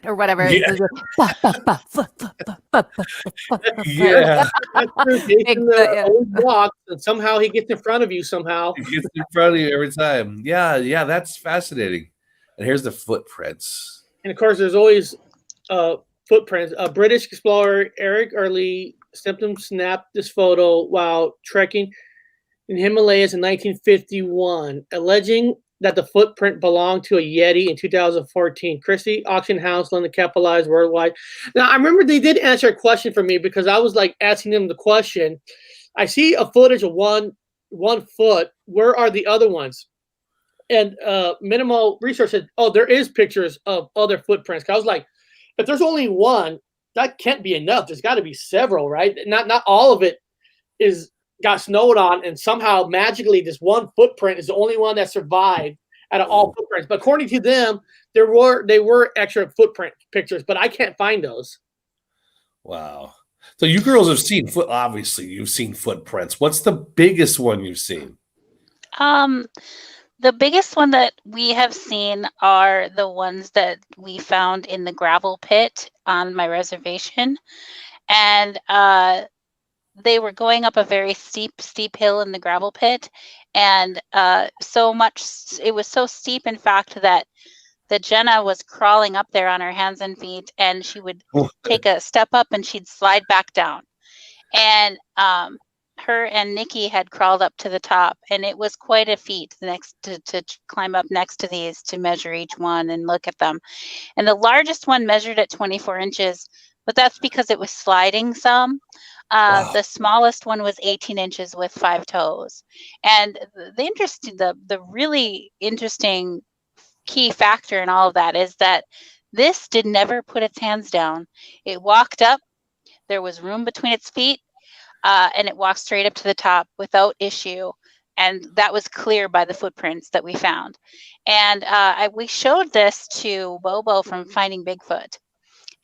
or whatever. Yeah. Yeah. Jason always walks, and somehow he gets in front of you somehow. He gets in front of you every time. Yeah, that's fascinating. And here's the footprints. And of course, there's always footprints. A British explorer, Eric Early, snapped this photo while trekking in Himalayas in 1951, alleging that the footprint belonged to a Yeti in 2014. Christie Auction House London capitalized worldwide. Now, I remember they did answer a question for me because I was like asking them the question. I see a footage of one foot. Where are the other ones? And minimal research said, oh, there is pictures of other footprints. I was like, if there's only one, that can't be enough. There's got to be several, right? Not all of it got snowed on, and somehow magically this one footprint is the only one that survived out of all footprints. But according to them, they were extra footprint pictures, but I can't find those. Wow. So you girls have seen obviously you've seen footprints. What's the biggest one you've seen? The biggest one that we have seen are the ones that we found in the gravel pit on my reservation. And they were going up a very steep hill in the gravel pit. And it was so steep, in fact, that Jenna was crawling up there on her hands and feet, and she would take a step up and she'd slide back down. And her and Nikki had crawled up to the top, and it was quite a feat to climb up next to these, to measure each one and look at them. And the largest one measured at 24 inches, but that's because it was sliding some. Wow. The smallest one was 18 inches with 5 toes. And the really interesting key factor in all of that is that this did never put its hands down. It walked up, there was room between its feet, and it walked straight up to the top without issue. And that was clear by the footprints that we found. And we showed this to Bobo from Finding Bigfoot.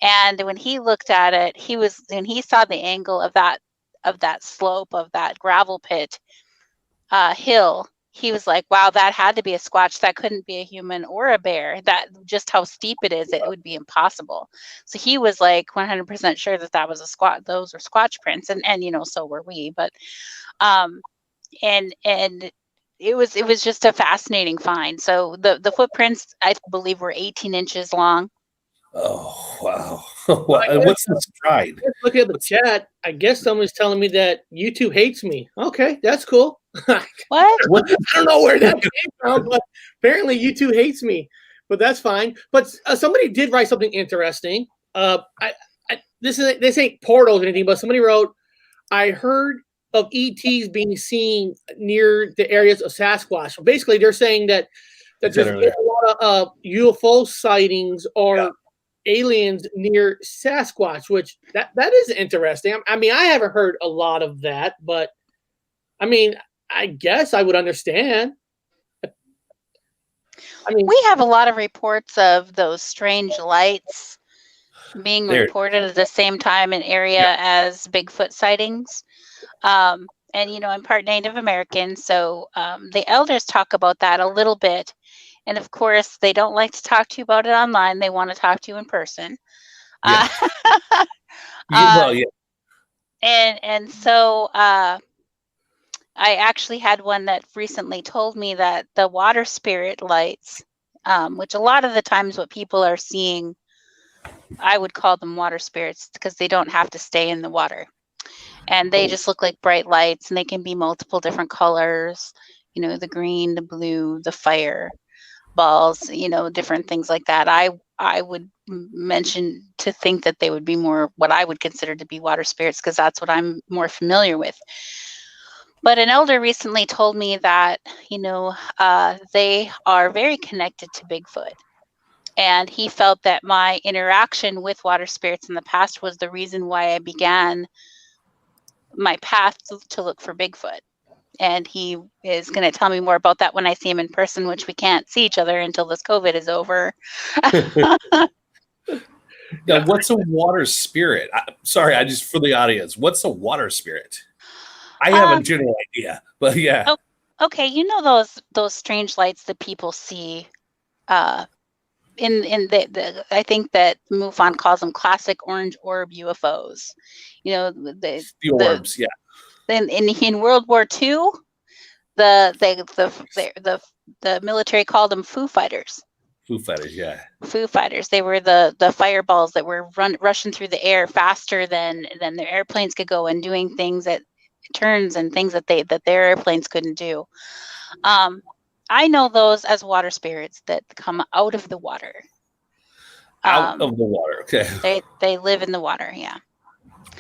And when he looked at it, when he saw the angle of that slope of that gravel pit hill, he was like, wow, that had to be a squatch. That couldn't be a human or a bear. That just how steep it is, it would be impossible. So he was like 100% sure that was a squat. Those were squatch prints, and so were we. But and it was just a fascinating find. So the footprints, I believe, were 18 inches long. Oh, wow. And what's the stride? Look at the chat. I guess someone's telling me that YouTube hates me. Okay, that's cool. What? I don't know where that came from, but apparently YouTube hates me. But that's fine. But somebody did write something interesting. This ain't portals or anything, but somebody wrote, I heard of ETs being seen near the areas of Sasquatch. So basically, they're saying that there's a lot of UFO sightings or aliens near Sasquatch, which that is interesting. I mean, I haven't heard a lot of that, but I mean, I guess I would understand. I mean, we have a lot of reports of those strange lights being reported at the same time in area as Bigfoot sightings. and I'm part Native American, so the elders talk about that a little bit. And of course, they don't like to talk to you about it online. They want to talk to you in person. Yeah. Uh, Yeah. and so I actually had one that recently told me that the water spirit lights, which a lot of the times what people are seeing, I would call them water spirits because they don't have to stay in the water. And they just look like bright lights, and they can be multiple different colors, the green, the blue, the fire balls, different things like that. I would mention to think that they would be more what I would consider to be water spirits, because that's what I'm more familiar with. But an elder recently told me that, they are very connected to Bigfoot. And he felt that my interaction with water spirits in the past was the reason why I began my path to look for Bigfoot. And he is going to tell me more about that when I see him in person, which we can't see each other until this COVID is over. Now, what's a water spirit? Sorry, for the audience, what's a water spirit? I have a general idea, but yeah. Oh, okay, those strange lights that people see. In the I think that MUFON calls them classic orange orb UFOs. The orbs, yeah. In World War II, the military called them Foo Fighters. Foo Fighters, yeah. Foo Fighters. They were the fireballs that were rushing through the air faster than their airplanes could go, and doing things at turns and things that their airplanes couldn't do. I know those as water spirits that come out of the water. Out of the water, okay. They live in the water, yeah.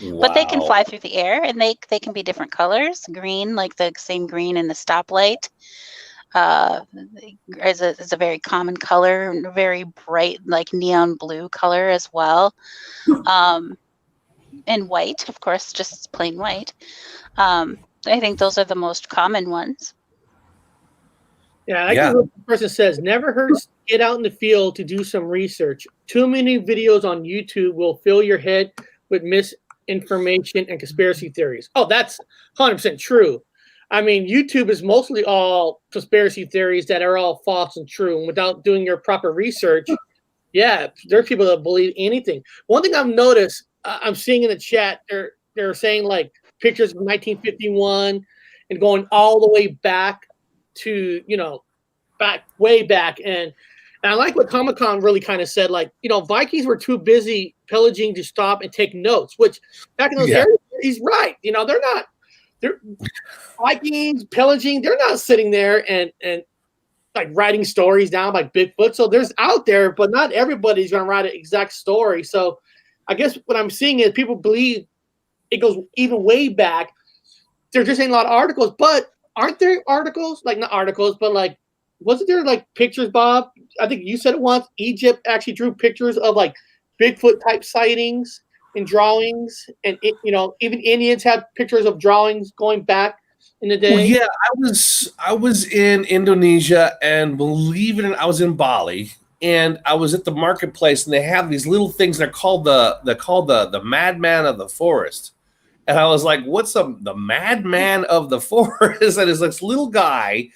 Wow. But they can fly through the air, and they can be different colors. Green, like the same green in the stoplight, is a very common color, very bright, like neon blue color as well. And white, of course, just plain white. I think those are the most common ones. Yeah, I think what the person says, never hurts to get out in the field to do some research. Too many videos on YouTube will fill your head with misinformation and conspiracy theories. Oh, that's 100% true. I mean, YouTube is mostly all conspiracy theories that are all false and true. And without doing your proper research, yeah, there are people that believe anything. One thing I've noticed, I'm seeing in the chat, they're saying like pictures of 1951 and going all the way back to, way back. And I like what Comic-Con really kind of said, like, Vikings were too busy pillaging to stop and take notes, which back in those areas, he's right. They're Vikings pillaging. They're not sitting there and like writing stories down like Bigfoot. So there's out there, but not everybody's going to write an exact story. So I guess what I'm seeing is people believe it goes even way back. They're just saying a lot of articles, but aren't there articles, like not articles, but like, wasn't there like pictures, Bob? I think you said it once. Egypt actually drew pictures of like Bigfoot type sightings and drawings, and even Indians have pictures of drawings going back in the day. Well, yeah, I was in Indonesia, and believe it or not, I was in Bali, and I was at the marketplace, and they have these little things. They're called the madman of the forest. And I was like, what's the madman of the forest? And it's this little guy.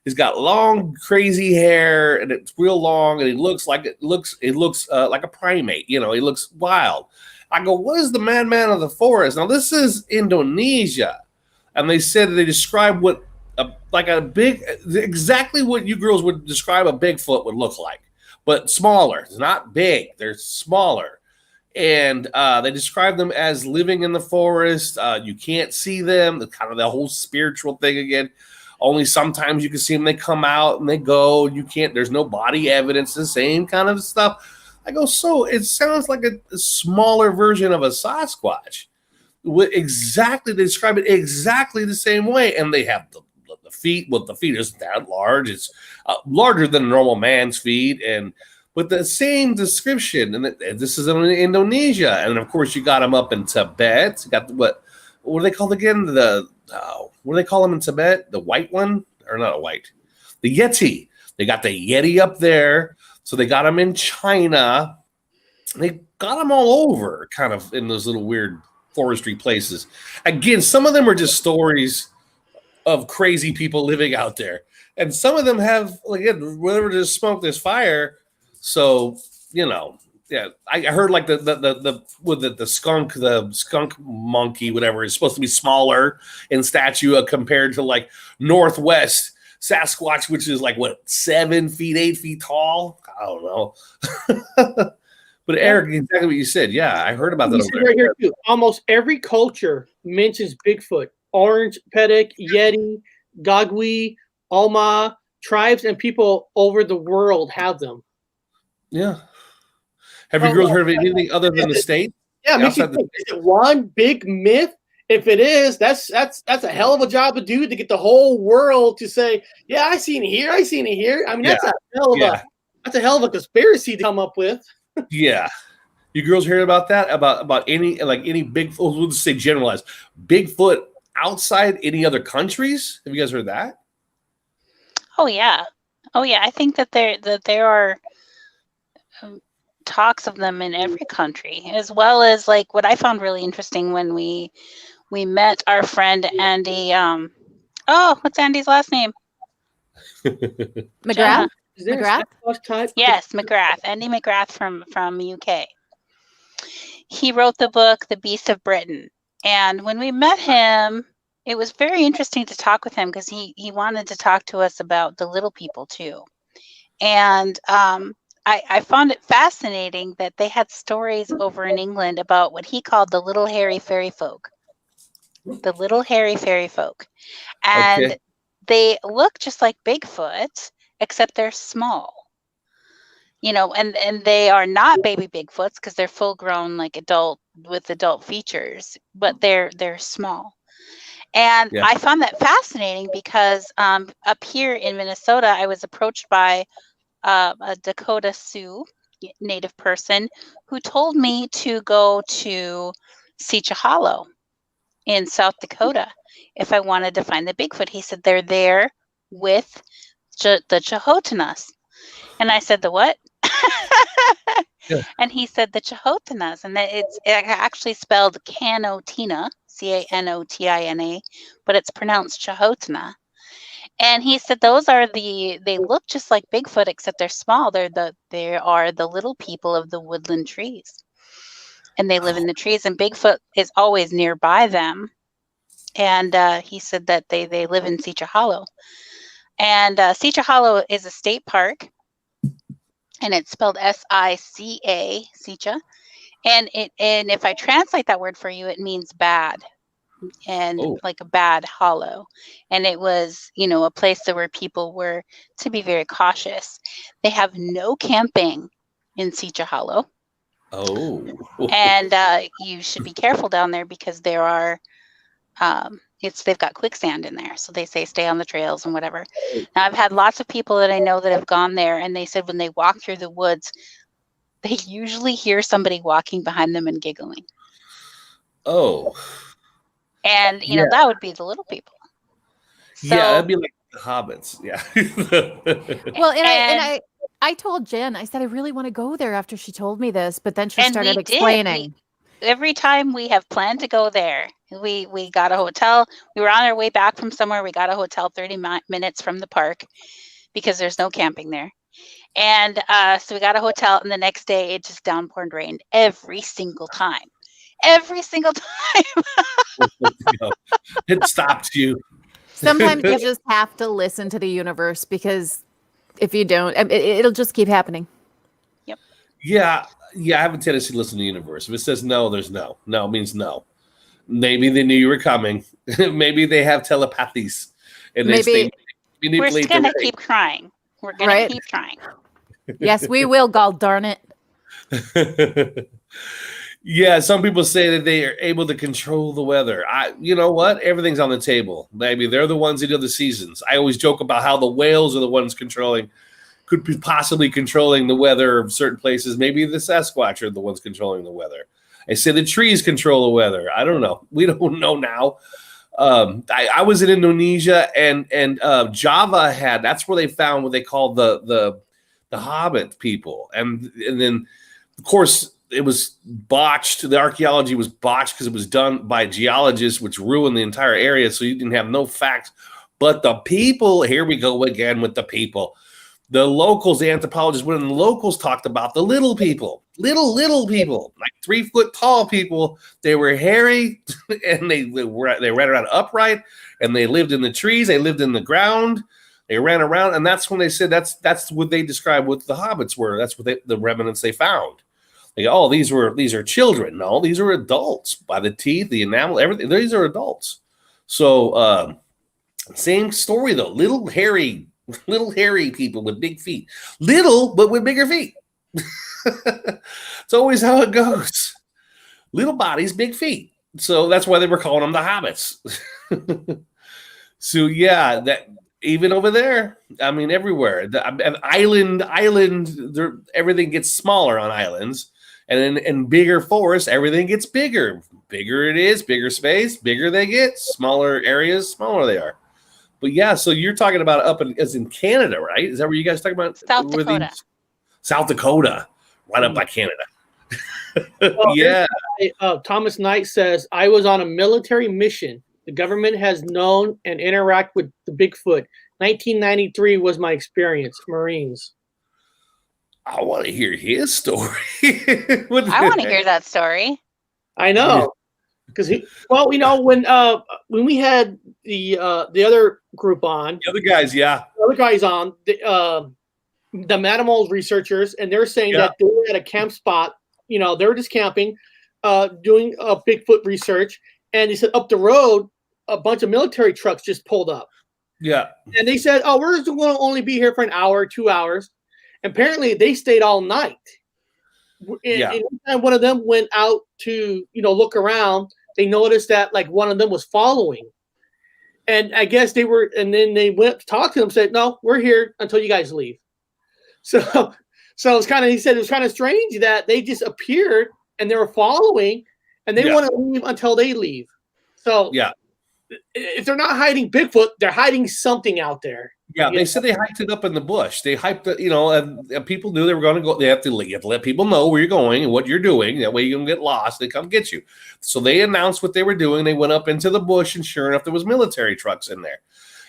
He's got long, crazy hair, and it's real long, and he looks like like a primate. He looks wild. I go, what is the madman of the forest? Now, this is Indonesia. And they said they described exactly what you girls would describe a Bigfoot would look like, but smaller. It's not big. They're smaller. And they describe them as living in the forest. You can't see them. The kind of the whole spiritual thing again. Only sometimes you can see them. They come out and they go. You can't. There's no body evidence. The same kind of stuff. I go, so it sounds like a smaller version of a Sasquatch. They describe it exactly the same way. And they have the feet. Well, the feet isn't that large. It's larger than a normal man's feet. And with the same description, and this is in Indonesia, and of course you got them up in Tibet. You got what are they called again? What do they call them in Tibet? The white one, or not a white? The Yeti. They got the Yeti up there. So they got them in China. They got them all over, kind of in those little weird forestry places. Again, some of them are just stories of crazy people living out there, and some of them have, again, whenever there's smoke, there's fire. So yeah, I heard like the skunk monkey, whatever, is supposed to be smaller in stature compared to like Northwest Sasquatch, which is like 7 feet, 8 feet tall. I don't know. But Eric, exactly what you said. Yeah, I heard about that over there. Right here too. Almost every culture mentions Bigfoot, orange Pedek, Yeti, Gagwi, Alma. Tribes and people over the world have them. Yeah. Have you girls heard of anything other than the state? Yeah, is it one big myth? If it is, that's a hell of a job to do to get the whole world to say, yeah, I seen it here, I seen it here. I mean, that's a hell of a conspiracy to come up with. Yeah. You girls hear about that? About any Bigfoot, we'll just say generalized Bigfoot outside any other countries? Have you guys heard that? Oh yeah. I think that there are talks of them in every country, as well as like what I found really interesting when we met our friend Andy. What's Andy's last name? McGrath. McGrath? Yes, McGrath. Andy McGrath from UK. He wrote the book The Beast of Britain, and when we met him, it was very interesting to talk with him because he wanted to talk to us about the little people too. And I found it fascinating that they had stories over in England about what he called the little hairy fairy folk. The little hairy fairy folk. And they look just like Bigfoot, except they're small. And they are not baby Bigfoots because they're full grown, like adult with adult features, but they're small. And I found that fascinating because up here in Minnesota, I was approached by a Dakota Sioux native person who told me to go to Secha Hollow in South Dakota if I wanted to find the Bigfoot. He said they're there with the Chihotanas. And I said, the what? And he said the Chihotanas, and that it's actually spelled Canotina, Canotina, but it's pronounced Chihotana. And he said those are they look just like Bigfoot, except they're small. They are the little people of the woodland trees, and they live in the trees. And Bigfoot is always nearby them. And he said that they live in Secha Hollow, and Secha Hollow is a state park, and it's spelled Sica, Secha. And if I translate that word for you, it means bad. And like a bad hollow. And it was, a place where people were to be very cautious. They have no camping in Secha Hollow. And you should be careful down there because there are they've got quicksand in there. So they say stay on the trails and whatever. Now I've had lots of people that I know that have gone there, and they said when they walk through the woods, they usually hear somebody walking behind them and giggling. And, that would be the little people. So, yeah, that'd be like the hobbits. Yeah. Well, and I told Jen, I said, I really want to go there after she told me this, but then she started explaining. Every time we have planned to go there, we got a hotel. We were on our way back from somewhere. We got a hotel 30 minutes from the park because there's no camping there. And so we got a hotel, and the next day it just downpoured and rained every single time. Every single time. It stops you. Sometimes you just have to listen to the universe, because if you don't, it'll just keep happening. Yep. Yeah, I have a tendency to listen to the universe. If it says no, there's no. No means no. Maybe they knew you were coming. Maybe they have telepathies. And maybe we're just going to keep trying. We're going to keep trying. Yes, we will, god darn it. Yeah, some people say that they are able to control the weather. You know what? Everything's on the table. Maybe they're the ones that do the seasons. I always joke about how the whales are the ones could be possibly controlling the weather of certain places. Maybe the Sasquatch are the ones controlling the weather. I say the trees control the weather. I don't know. We don't know now. I was in Indonesia, and Java that's where they found what they call the Hobbit people, and then of course it was botched. The archaeology was botched because it was done by geologists, which ruined the entire area. So you didn't have no facts. But the people, here we go again with the people. The locals, the anthropologists, when the locals talked about the little people, little people, like 3 foot tall people. They were hairy and they ran around upright, and they lived in the trees. They lived in the ground. They ran around, and that's when they said that's what they described what the hobbits were. That's what the remnants they found. They go, oh, these are children. No, these are adults by the teeth, the enamel, everything. These are adults. So same story though. Little hairy people with big feet. Little, but with bigger feet. It's always how it goes. Little bodies, big feet. So that's why they were calling them the hobbits. So yeah, that even over there, I mean, everywhere. The island, everything gets smaller on islands. And then in bigger forests, everything gets bigger. Bigger it is, bigger space, bigger they get. Smaller areas, smaller they are. But yeah, so you're talking about as in Canada, right? Is that where you guys talking about? South Dakota. South Dakota, right up by Canada. Well, yeah. Thomas Knight says, I was on a military mission. The government has known and interact with the Bigfoot. 1993 was my experience. Marines. I want to hear his story. I want to hear that story. I know, because when we had the other group on, the other guys, on the Manimal researchers, and they're saying that they were at a camp spot. They were just camping, doing Bigfoot research, and they said up the road, a bunch of military trucks just pulled up. Yeah, and they said, "Oh, we're just going to only be here for an hour, 2 hours." Apparently, they stayed all night. And anytime one of them went out to, look around, they noticed that like one of them was following. And I guess and then they went to talk to them, said, "No, we're here until you guys leave." So it's he said it was kind of strange that they just appeared and they were following, and they want to leave until they leave. So if they're not hiding Bigfoot, they're hiding something out there. Yeah, they said they hyped it up in the bush. They hyped it, and people knew they were going to go. They have to let people know where you're going and what you're doing. That way you don't get lost. They come get you. So they announced what they were doing. They went up into the bush, and sure enough, there was military trucks in there.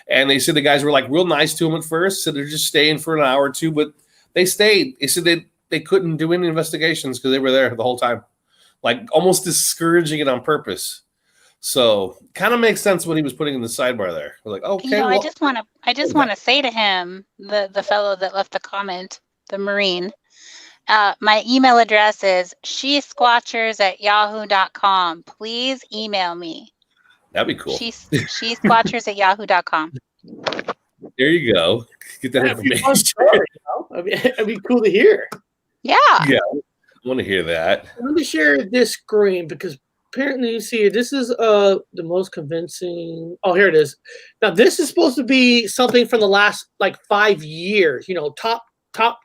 And they said the guys were like real nice to them at first. So they're just staying for an hour or two, but they stayed. They said they couldn't do any investigations because they were there the whole time, like almost discouraging it on purpose. So kind of makes sense what he was putting in the sidebar there. We're like, okay. I just want to say to him, the fellow that left the comment, the Marine, my email address is SheSquatchers@yahoo.com. Please email me. That'd be cool. SheSquatchers@yahoo.com. There you go. Get that information. It'd be cool to hear. Yeah. Yeah. I want to hear that. Let me share this screen because apparently you see this is the most convincing. Oh, here it is. Now this is supposed to be something from the last like 5 years. Top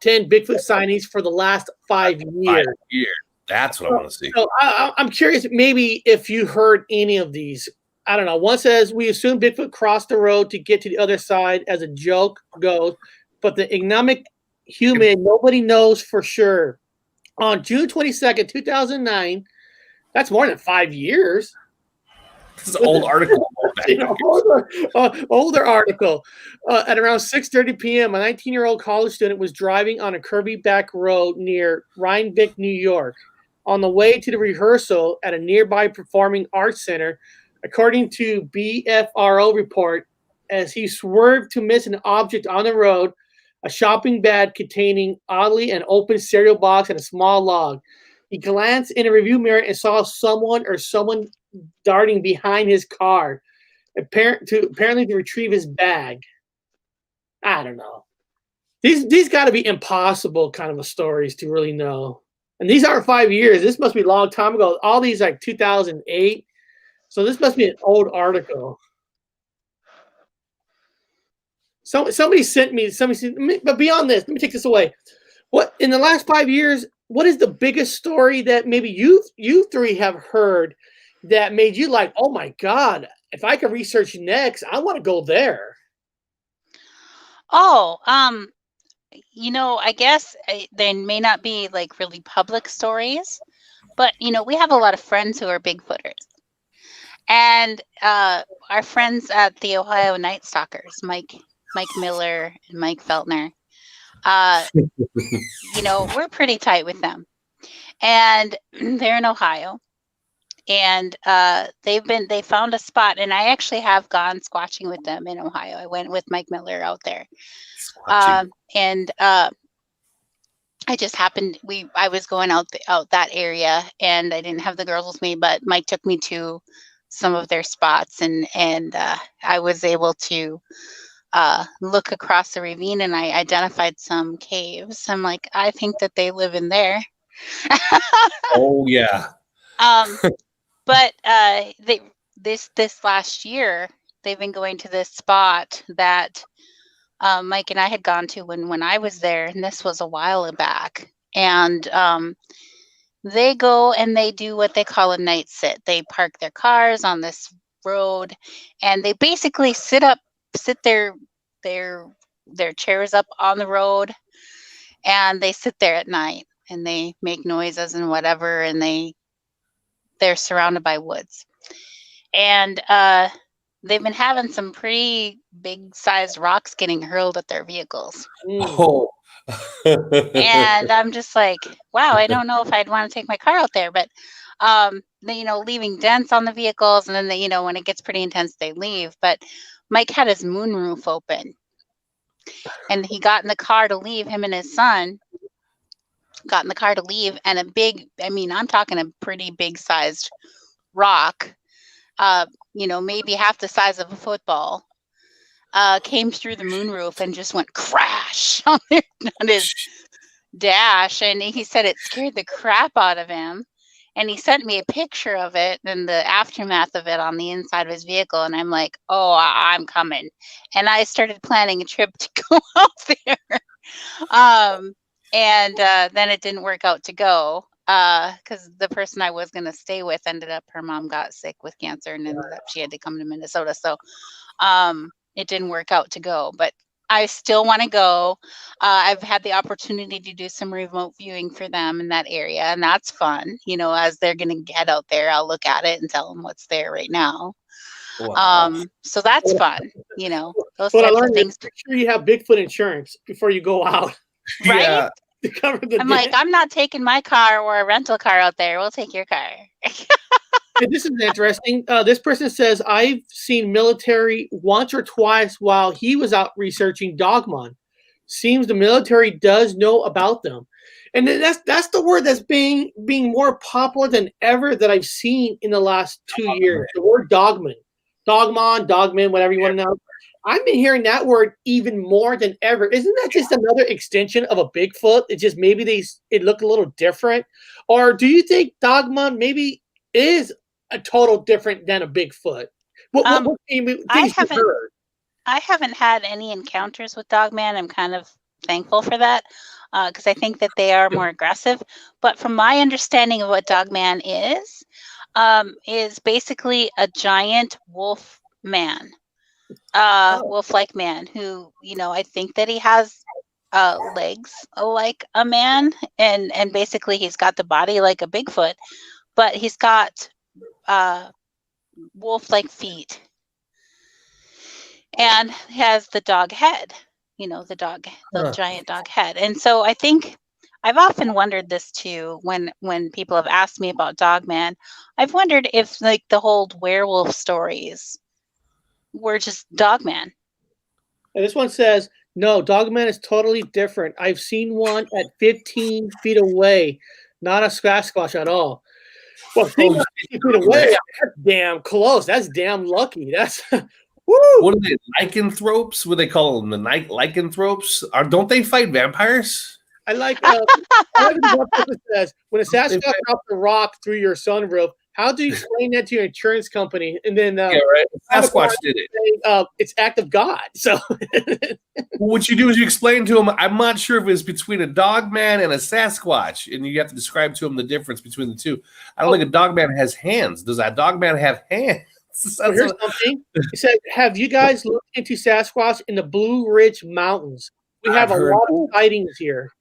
10 Bigfoot sightings for the last 5 years. 5 years. That's what I want to see. So I'm curious, maybe if you heard any of these. I don't know. One says we assume Bigfoot crossed the road to get to the other side as a joke goes, but the economic human nobody knows for sure. On June 22nd, 2009. That's more than 5 years. This is an old article. Older article. At around 6:30 p.m., a 19-year-old college student was driving on a curvy back road near Rhinebeck, New York. On the way to the rehearsal at a nearby performing arts center, according to BFRO report, as he swerved to miss an object on the road, a shopping bag containing oddly an open cereal box and a small log. He glanced in a review mirror and saw someone darting behind his car, apparently to retrieve his bag. I don't know. These got to be impossible kind of stories to really know. And these aren't 5 years. This must be a long time ago. All these like 2008. So this must be an old article. Somebody sent me. But beyond this, let me take this away. What in the last 5 years? What is the biggest story that maybe you three have heard that made you like, oh my God, if I can research next, I want to go there? Oh, I guess they may not be like really public stories, but we have a lot of friends who are Bigfooters, and our friends at the Ohio Night Stalkers, Mike Miller and Mike Feltner. We're pretty tight with them, and they're in Ohio, and they found a spot, and I actually have gone squatching with them in Ohio. I went with Mike Miller out there, and I just happened I was going out that area, and I didn't have the girls with me, but Mike took me to some of their spots, and I was able to look across the ravine, and I identified some caves. I'm like, I think that they live in there. Oh yeah. But this last year, they've been going to this spot that Mike and I had gone to when I was there, and this was a while back. And they go and they do what they call a night sit. They park their cars on this road, and they basically sit their chairs up on the road, and they sit there at night, and they make noises and whatever, and they're surrounded by woods. And they've been having some pretty big sized rocks getting hurled at their vehicles. Oh. And I'm just like, wow, I don't know if I'd want to take my car out there, but leaving dents on the vehicles, and then when it gets pretty intense, they leave. But Mike had his moonroof open, and he got in the car to leave. Him and his son got in the car to leave, and I'm talking a pretty big sized rock, maybe half the size of a football, came through the moonroof and just went crash on his dash. And he said it scared the crap out of him. And he sent me a picture of it and the aftermath of it on the inside of his vehicle. And I'm like, oh, I'm coming. And I started planning a trip to go out there. And then it didn't work out to go because the person I was going to stay with her mom got sick with cancer, and ended up she had to come to Minnesota. So it didn't work out to go, but I still want to go. I've had the opportunity to do some remote viewing for them in that area, and that's fun. As they're going to head out there, I'll look at it and tell them what's there right now. Wow. So that's fun. Those types of things. Make sure you have Bigfoot insurance before you go out. Right? Yeah. I'm like, I'm not taking my car or a rental car out there. We'll take your car. This is interesting. This person says, I've seen military once or twice while he was out researching Dogman. Seems the military does know about them. And that's the word that's being more popular than ever that I've seen in the last 2 years. The word Dogman, whatever you want to know. I've been hearing that word even more than ever. Isn't that just another extension of a Bigfoot? It just maybe it look a little different. Or do you think Dogman maybe is a total different than a Bigfoot? What I haven't had any encounters with Dogman. I'm kind of thankful for that because I think that they are more aggressive. But from my understanding of what Dogman is basically a giant wolf man, wolf-like man who, I think that he has legs like a man, and basically he's got the body like a Bigfoot, but he's got wolf-like feet, and has the dog head, the giant dog head. And so I think I've often wondered this too when people have asked me about Dogman. I've wondered if like the whole werewolf stories were just Dogman. And this one says, no, Dogman is totally different. I've seen one at 15 feet away, not a Sasquatch at all. Well, 15 feet away, that's damn close. That's damn lucky. That's woo. What are they, lycanthropes? What do they call them? The lycanthropes? Don't they fight vampires? I like what says, when a Sasquatch drops a rock through your sunroof, how do you explain that to your insurance company? And then Sasquatch did it. It's act of God. So what you do is you explain to them, I'm not sure if it's between a Dogman and a Sasquatch, and you have to describe to them the difference between the two. I don't think a Dogman has hands. Does a Dogman have hands? So here's something. He said, have you guys looked into Sasquatch in the Blue Ridge Mountains? We have I've a heard- lot of sightings here.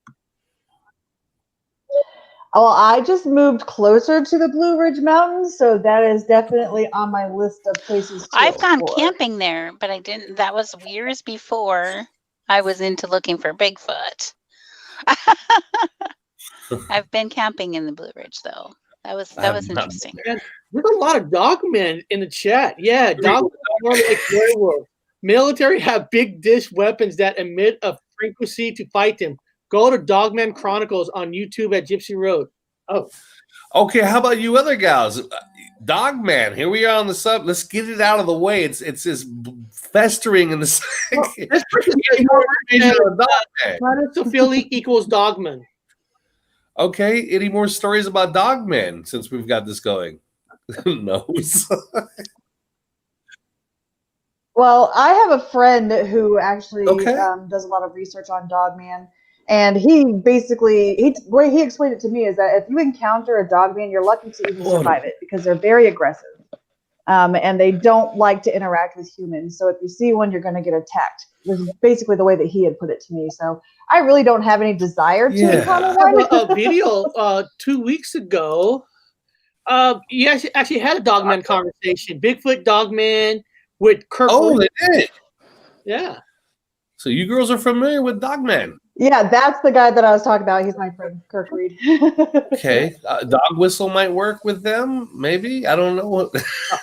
Well, I just moved closer to the Blue Ridge Mountains, so that is definitely on my list of places to I've gone explore. camping there, but I didn't. That was years before I was into looking for Bigfoot. I've been camping in the Blue Ridge though. That was interesting. There's a lot of dogmen in the chat. Yeah, dogmen are like werewolves. Military have big dish weapons that emit a frequency to fight them. Go to Dogman Chronicles on YouTube at Gypsy Road. Oh, Okay, how about you other gals? Dogman, here we are on the sub. Let's get it out of the way. It's just festering in the well, this person says Dogman. Planetophily equals dogman. Okay, any more stories about dogmen since we've got this going? Who knows? Well, I have a friend who actually Okay. does a lot of research on Dogman, and he basically the way he explained it to me is that if you encounter a Dogman, you're lucky to even survive it because they're very aggressive, and they don't like to interact with humans. So if you see one, you're going to get attacked. Was basically the way that he had put it to me. So I really don't have any desire to encounter I one. have a video 2 weeks ago. You actually had a dogman conversation. Bigfoot dogman with Kirk. Oh, they did. Yeah. So you girls are familiar with dogmen. Yeah, that's the guy that I was talking about. He's my friend, Kirk Reed. Okay, dog whistle might work with them. Maybe I don't know what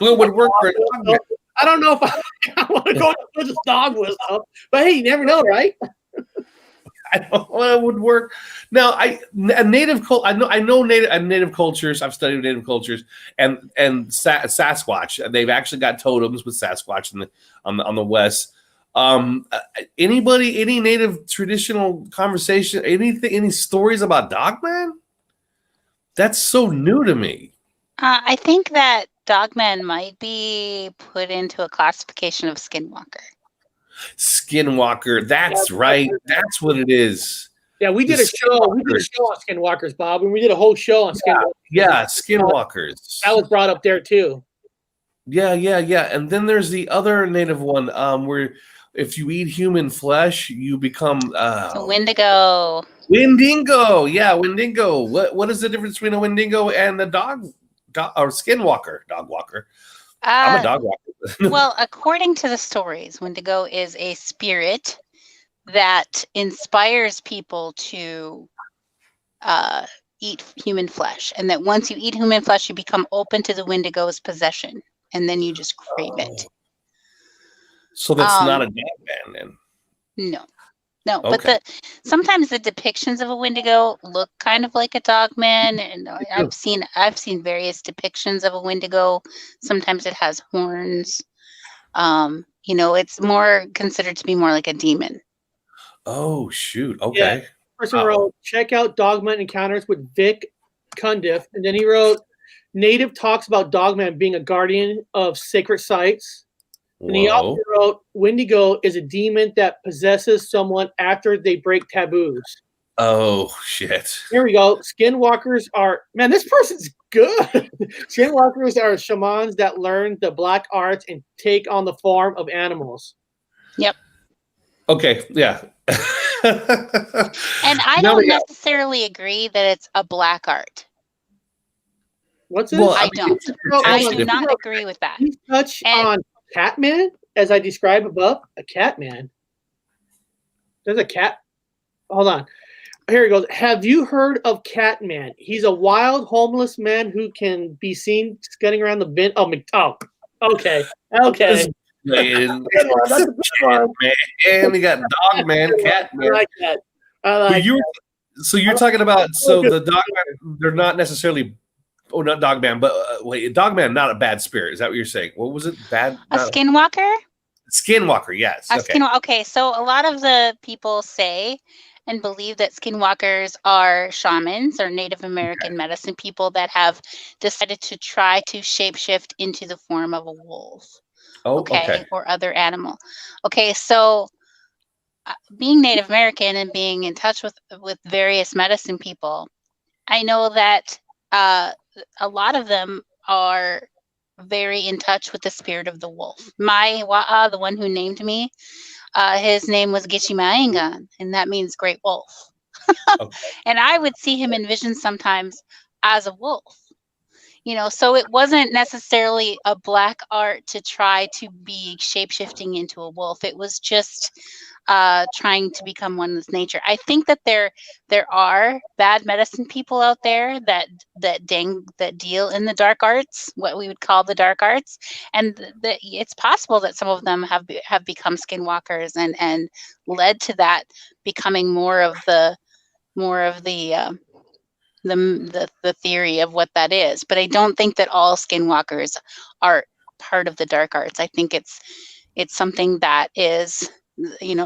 would work for a dogman. I don't know if I want to go with this dog whistle, but hey, you never know, right? I don't know what would work. Now, I know native cultures. I've studied native cultures and Sasquatch. They've actually got totems with Sasquatch on the west. Any native traditional conversation? Any stories about dogman? That's so new to me. I think that dogmen might be put into a classification of skinwalker. Skinwalker. That's right. That's what it is. Yeah, we did a show. We did a show on skinwalkers, Bob, and we did a whole show on skinwalkers. Yeah, skinwalkers. That was brought up there too. Yeah. And then there's the other native one, where if you eat human flesh, you become So Wendigo. Wendigo. Yeah, Wendigo. What is the difference between a Wendigo and a dog or skinwalker? Dog walker. I'm a dog walker. Well, according to the stories, Wendigo is a spirit that inspires people to eat human flesh, and that once you eat human flesh, you become open to the Wendigo's possession, and then you just crave it. So that's not a dogman then. No, Okay. but sometimes the depictions of a Wendigo look kind of like a dogman, and I've seen various depictions of a Wendigo. Sometimes it has horns. It's more considered to be more like a demon. Oh shoot. Okay. Yeah. Person wrote, check out Dogman Encounters with Vic Cundiff, and then he wrote, Native talks about Dogman being a guardian of sacred sites. And he also wrote, Wendigo is a demon that possesses someone after they break taboos. Oh, shit. Here we go. Skinwalkers are, man, this person's good. Skinwalkers are shamans that learn the black arts and take on the form of animals. Yep. Okay, yeah. And I don't necessarily agree that it's a black art. What's this? Well, I don't. I do not agree with that. Please touch on Catman, as I described above. A Catman. There's a cat. Hold on. Here he goes. Have you heard of Catman? He's a wild, homeless man who can be seen scuttling around the bin. Oh, okay. Okay. Man, we got Dogman, Catman. I like that. I like So you're talking about the Dogman, they're not necessarily not Dogman, but wait, Dogman, not a bad spirit. Is that what you're saying? What was it? Bad? A skinwalker? Skinwalker, yes. Okay, so a lot of the people say and believe that skinwalkers are shamans or Native American medicine people that have decided to try to shapeshift into the form of a wolf. Or other animal. Okay, so being Native American and being in touch with various medicine people, I know that a lot of them are very in touch with the spirit of the wolf. My Wa'a, the one who named me, his name was Gypsy, and that means great wolf. Okay. And I would see him in visions sometimes as a wolf. So it wasn't necessarily a black art to try to be shape-shifting into a wolf. It was just trying to become one with nature. I think that there are bad medicine people out there that deal in the dark arts, what we would call the dark arts, and it's possible that some of them have become skinwalkers and led to that becoming more of the theory of what that is. But I don't think that all skinwalkers are part of the dark arts. I think it's something that is,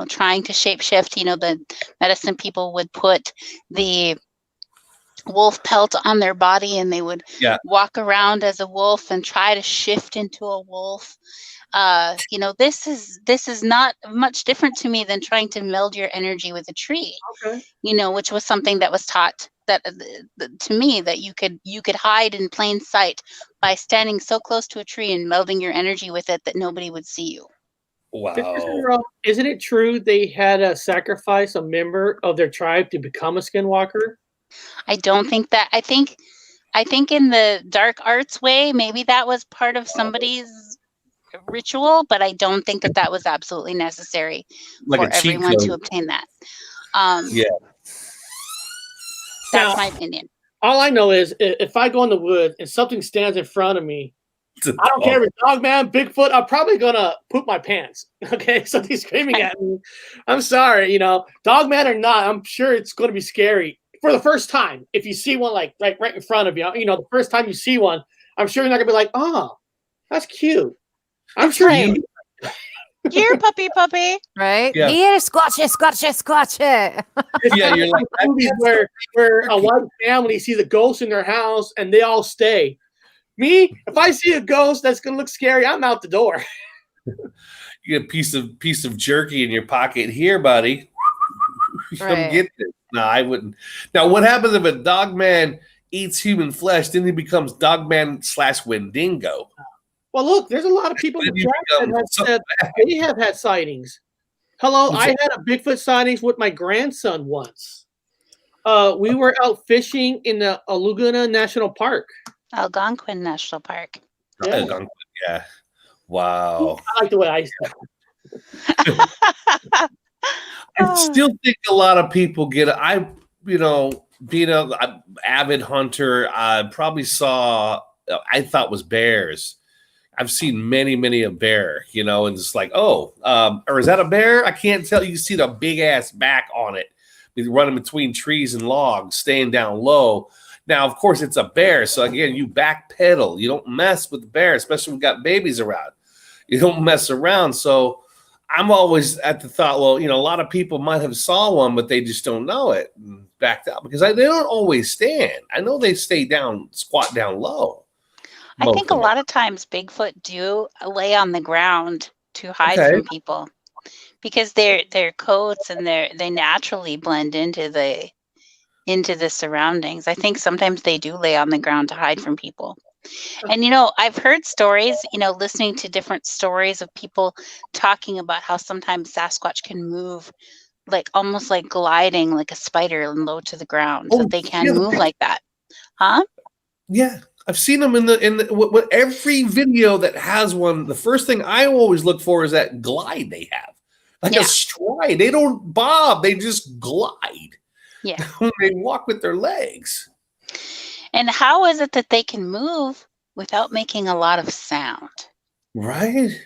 trying to shapeshift. The medicine people would put the wolf pelt on their body, and they would walk around as a wolf and try to shift into a wolf. This is not much different to me than trying to meld your energy with a tree. Okay. Which was something that was taught that to me, that you could hide in plain sight by standing so close to a tree and melding your energy with it that nobody would see you. Wow. Isn't it true they had to sacrifice a member of their tribe to become a skinwalker? I don't think that. I think in the dark arts way, maybe that was part of somebody's ritual, but I don't think that was absolutely necessary for everyone to obtain that. That's my opinion. All I know is if I go in the woods and something stands in front of me, I don't care if it's dog man, Bigfoot, I'm probably gonna poop my pants. Okay, something's screaming at me. I'm sorry, dog man or not, I'm sure it's gonna be scary for the first time. If you see one like right in front of you, the first time you see one, I'm sure you're not gonna be like, oh, that's cute. I'm sure you. Here, puppy. Right? Yeah. Here, squatch it. Yeah, you're like movies where a white family sees a ghost in their house and they all stay. Me, if I see a ghost that's gonna look scary, I'm out the door. You get a piece of jerky in your pocket here, buddy. Come get this. No, I wouldn't. Now, what happens if a dog man eats human flesh? Then he becomes dog man / Wendigo. Well, look, there's a lot of people that they have had sightings. Hello, I had a Bigfoot sightings with my grandson once. We were out fishing in the Laguna National Park. Algonquin National Park. Yeah. Algonquin, yeah. Wow. I like the way I I still think a lot of people get it. Being an avid hunter, I probably saw, I thought was bears. I've seen many a bear, and it's like, or is that a bear? I can't tell. You see the big ass back on it, running between trees and logs, staying down low. Now, of course, it's a bear. So again, you backpedal. You don't mess with the bear, especially when we've got babies around. You don't mess around. So I'm always at the thought, well, a lot of people might have saw one, but they just don't know it and backed out because they don't always stand. I know they stay down, squat down low. I think a lot of times Bigfoot do lay on the ground to hide from people because their coats and they naturally blend into the surroundings. I think sometimes they do lay on the ground to hide from people. And I've heard stories, listening to different stories of people talking about how sometimes Sasquatch can move almost like gliding like a spider and low to the ground. So they can move like that. Huh? Yeah. I've seen them in the every video that has one. The first thing I always look for is that glide they have, a stride. They don't bob; they just glide. Yeah, when they walk with their legs. And how is it that they can move without making a lot of sound? Right.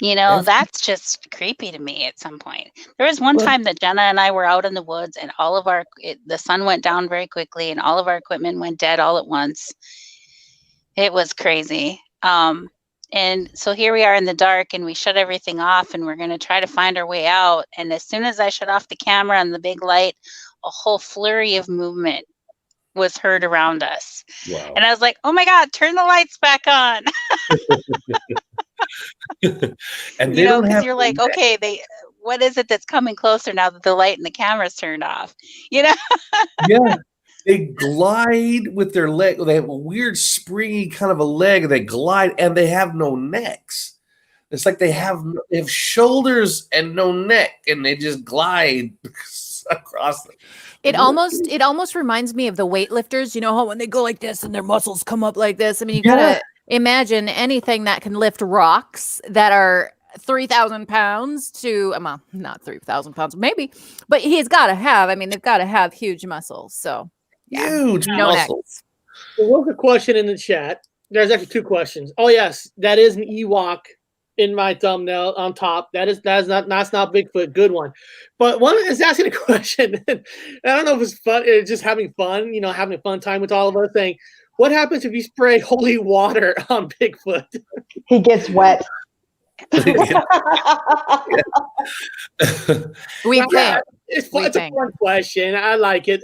That's just creepy to me. At some point, there was one time that Jenna and I were out in the woods, and all of the sun went down very quickly, and all of our equipment went dead all at once. It was crazy. And so here we are in the dark and we shut everything off and we're going to try to find our way out. And as soon as I shut off the camera and the big light, a whole flurry of movement was heard around us. Wow. And I was like, oh my God, turn the lights back on. And because you're like, okay, what is it that's coming closer now that the light and the camera's turned off? Yeah. They glide with their leg. They have a weird springy kind of a leg. They glide and they have no necks. It's like they have shoulders and no neck, and they just glide across them. It almost reminds me of the weightlifters. You know how when they go like this and their muscles come up like this? I mean, you gotta imagine anything that can lift rocks that are 3,000 pounds to, well, not 3,000 pounds, maybe, but they've got to have huge muscles. So yeah, huge muscles. There was a question in the chat. There's actually two questions. Oh yes, that is an Ewok in my thumbnail on top. That's not Bigfoot. Good one. But one is asking a question. I don't know if it's fun. It's just having fun. Having a fun time with all of us. Saying, what happens if you spray holy water on Bigfoot? He gets wet. We think. It's fun. It's a fun question. I like it.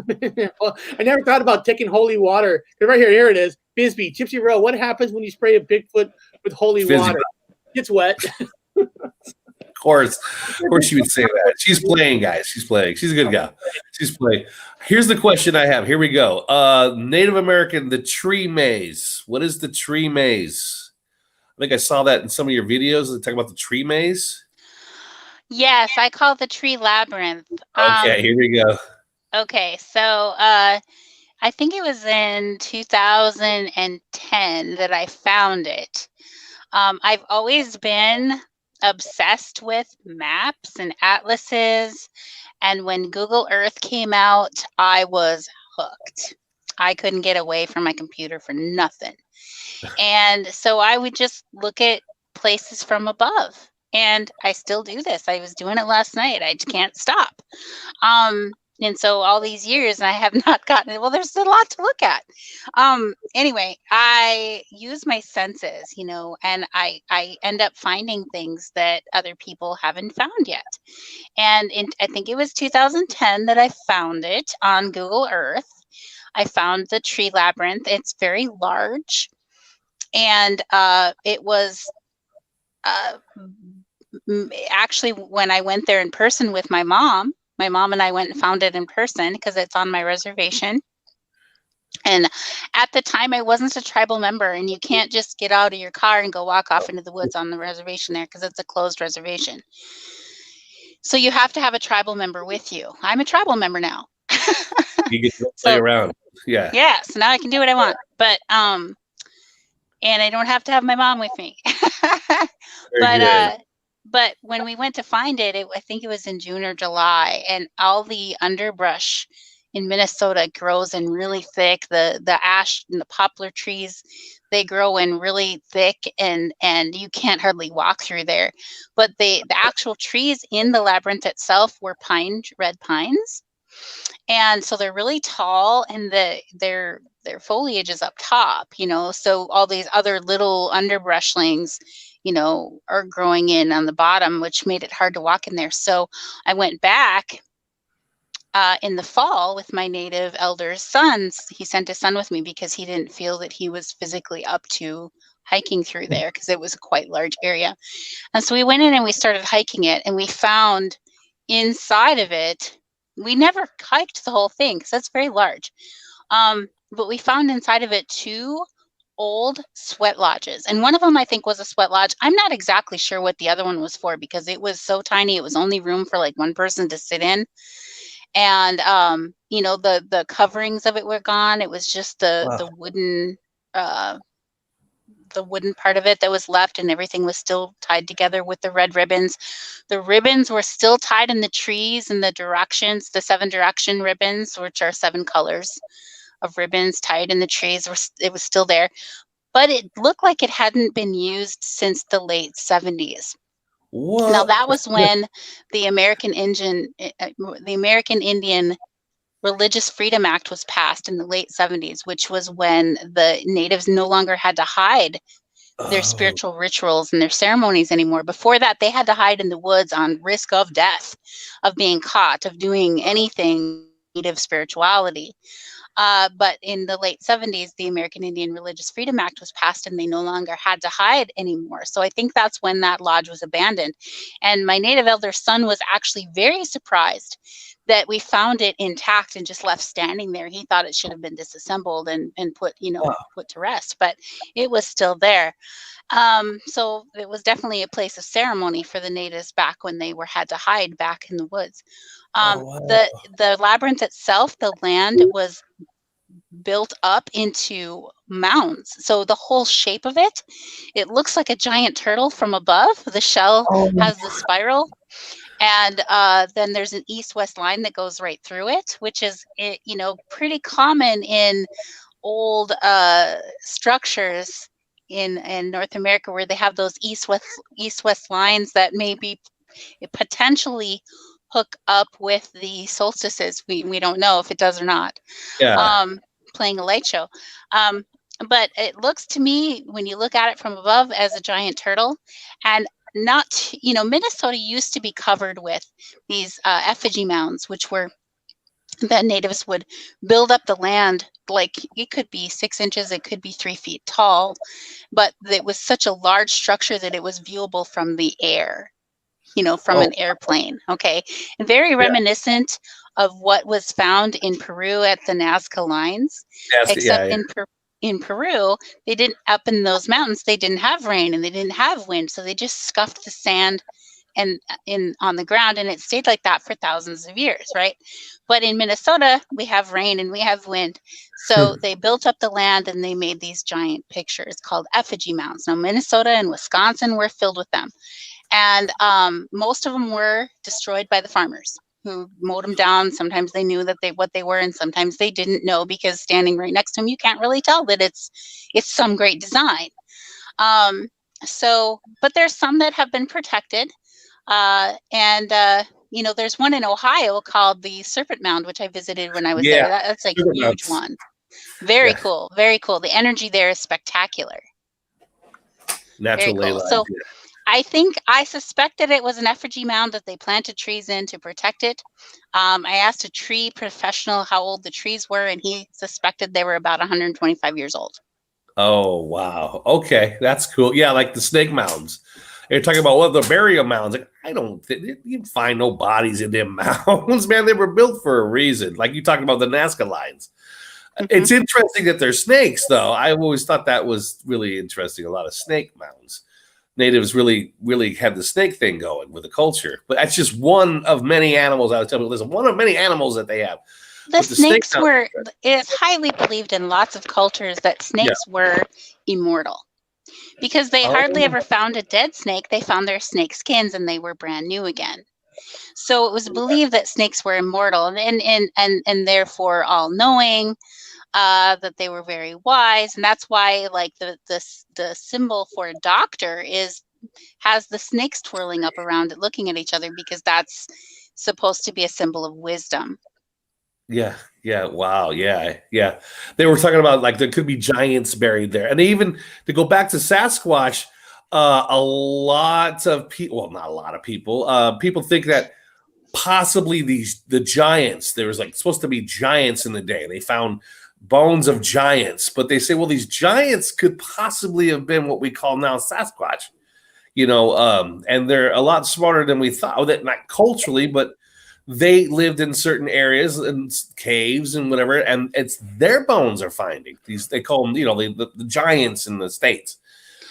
I never thought about taking holy water. Right here it is. Bisbee, Gypsy Row. What happens when you spray a Bigfoot with holy water? It's wet. Of course she would say that. She's playing, guys. She's playing. She's a good gal. She's playing. Here's the question I have. Here we go. Native American, the tree maze. What is the tree maze? I think I saw that in some of your videos. They talk about the tree maze. Yes, I call it the tree labyrinth. Okay, here we go. Okay, so I think it was in 2010 that I found it. I've always been obsessed with maps and atlases, and when Google Earth came out, I was hooked. I couldn't get away from my computer for nothing. And so I would just look at places from above, and I still do this. I was doing it last night. I can't stop. And so all these years, I have not gotten it. Well, there's a lot to look at. Anyway, I use my senses, and I end up finding things that other people haven't found yet. And I think it was 2010 that I found it on Google Earth. I found the tree labyrinth. It's very large. And it was actually when I went there in person with my mom and I went and found it in person because it's on my reservation. And at the time, I wasn't a tribal member, and you can't just get out of your car and go walk off into the woods on the reservation there because it's a closed reservation. So you have to have a tribal member with you. I'm a tribal member now. You get to play around. Yeah. Yeah. So now I can do what I want. But and I don't have to have my mom with me. But when we went to find it, I think it was in June or July, and all the underbrush in Minnesota grows in really thick. The ash and the poplar trees, they grow in really thick, and you can't hardly walk through there. But the actual trees in the labyrinth itself were red pines. And so they're really tall, and their foliage is up top, so all these other little underbrushlings, are growing in on the bottom, which made it hard to walk in there. So I went back in the fall with my native elder's sons. He sent his son with me because he didn't feel that he was physically up to hiking through there because it was a quite large area. And so we went in and we started hiking it, and we found inside of it, we never hiked the whole thing because that's very large. But we found inside of it 2 old sweat lodges. And one of them, I think, was a sweat lodge. I'm not exactly sure what the other one was for because it was so tiny. It was only room for like one person to sit in. And, the coverings of it were gone. It was just the wooden part of it that was left, and everything was still tied together with the red ribbons. The ribbons were still tied in the trees and the directions, the 7 direction ribbons, which are 7 colors of ribbons tied in the trees. It was still there, but it looked like it hadn't been used since the late 70s. What? Now that was when the American Indian Religious Freedom Act was passed in the late 70s, which was when the natives no longer had to hide their spiritual rituals and their ceremonies anymore. Before that, they had to hide in the woods on risk of death, of being caught, of doing anything native spirituality. But in the late 70s, the American Indian Religious Freedom Act was passed, and they no longer had to hide anymore. So I think that's when that lodge was abandoned. And my native elder son was actually very surprised that we found it intact and just left standing there. He thought it should have been disassembled and put, put to rest, but it was still there. So it was definitely a place of ceremony for the natives back when they had to hide back in the woods. The labyrinth itself, the land was built up into mounds. So the whole shape of it, it looks like a giant turtle from above. The shell has the spiral. And then there's an east-west line that goes right through it, which is, pretty common in old structures in North America, where they have those east-west lines that maybe potentially hook up with the solstices. We don't know if it does or not. Yeah. Playing a light show. But it looks to me, when you look at it from above, as a giant turtle. And Minnesota used to be covered with these effigy mounds, which were the natives would build up the land. Like, it could be 6 inches, it could be 3 feet tall, but it was such a large structure that it was viewable from the air, from an airplane. Okay. And very reminiscent of what was found in Peru at the Nazca lines, except in Peru, they didn't, up in those mountains, they didn't have rain and they didn't have wind. So they just scuffed the sand and on the ground, and it stayed like that for thousands of years, right? But in Minnesota, we have rain and we have wind. So they built up the land and they made these giant pictures called effigy mounds. Now, Minnesota and Wisconsin were filled with them. And most of them were destroyed by the farmers who mowed them down. Sometimes they knew what they were, and sometimes they didn't know, because standing right next to them, you can't really tell that it's some great design. But there's some that have been protected. There's one in Ohio called the Serpent Mound, which I visited when I was there. That's a huge one. Very cool. Very cool. The energy there is spectacular. Naturally. Cool. So I suspected it was an effigy mound that they planted trees in to protect it. I asked a tree professional how old the trees were, and he suspected they were about 125 years old. Oh, wow. Okay. That's cool. Yeah. Like the snake mounds. You're talking about the burial mounds. Like, I don't think you can find no bodies in them mounds, man. They were built for a reason. Like you talking about the Nazca lines. Mm-hmm. It's interesting that they're snakes, though. I've always thought that was really interesting. A lot of snake mounds. Natives really, really had the snake thing going with the culture. But that's just one of many animals. I was telling you, listen, one of many animals that they have. The snakes were, it's highly believed in lots of cultures that snakes were immortal. Because they hardly ever found a dead snake. They found their snake skins and they were brand new again. So it was believed that snakes were immortal and therefore all-knowing, that they were very wise. And that's why, like, the symbol for a doctor has the snakes twirling up around it looking at each other, because that's supposed to be a symbol of wisdom. Yeah. Wow. Yeah. They were talking about, like, there could be giants buried there. And even to go back to Sasquatch, a lot of people, well, not a lot of people, people think that possibly the giants, there was like supposed to be giants in the day. They found bones of giants, but they say, well, these giants could possibly have been what we call now Sasquatch, and they're a lot smarter than we thought. Oh, that not culturally, but they lived in certain areas and caves and whatever, and it's their bones are finding these. They call them, the giants in the States.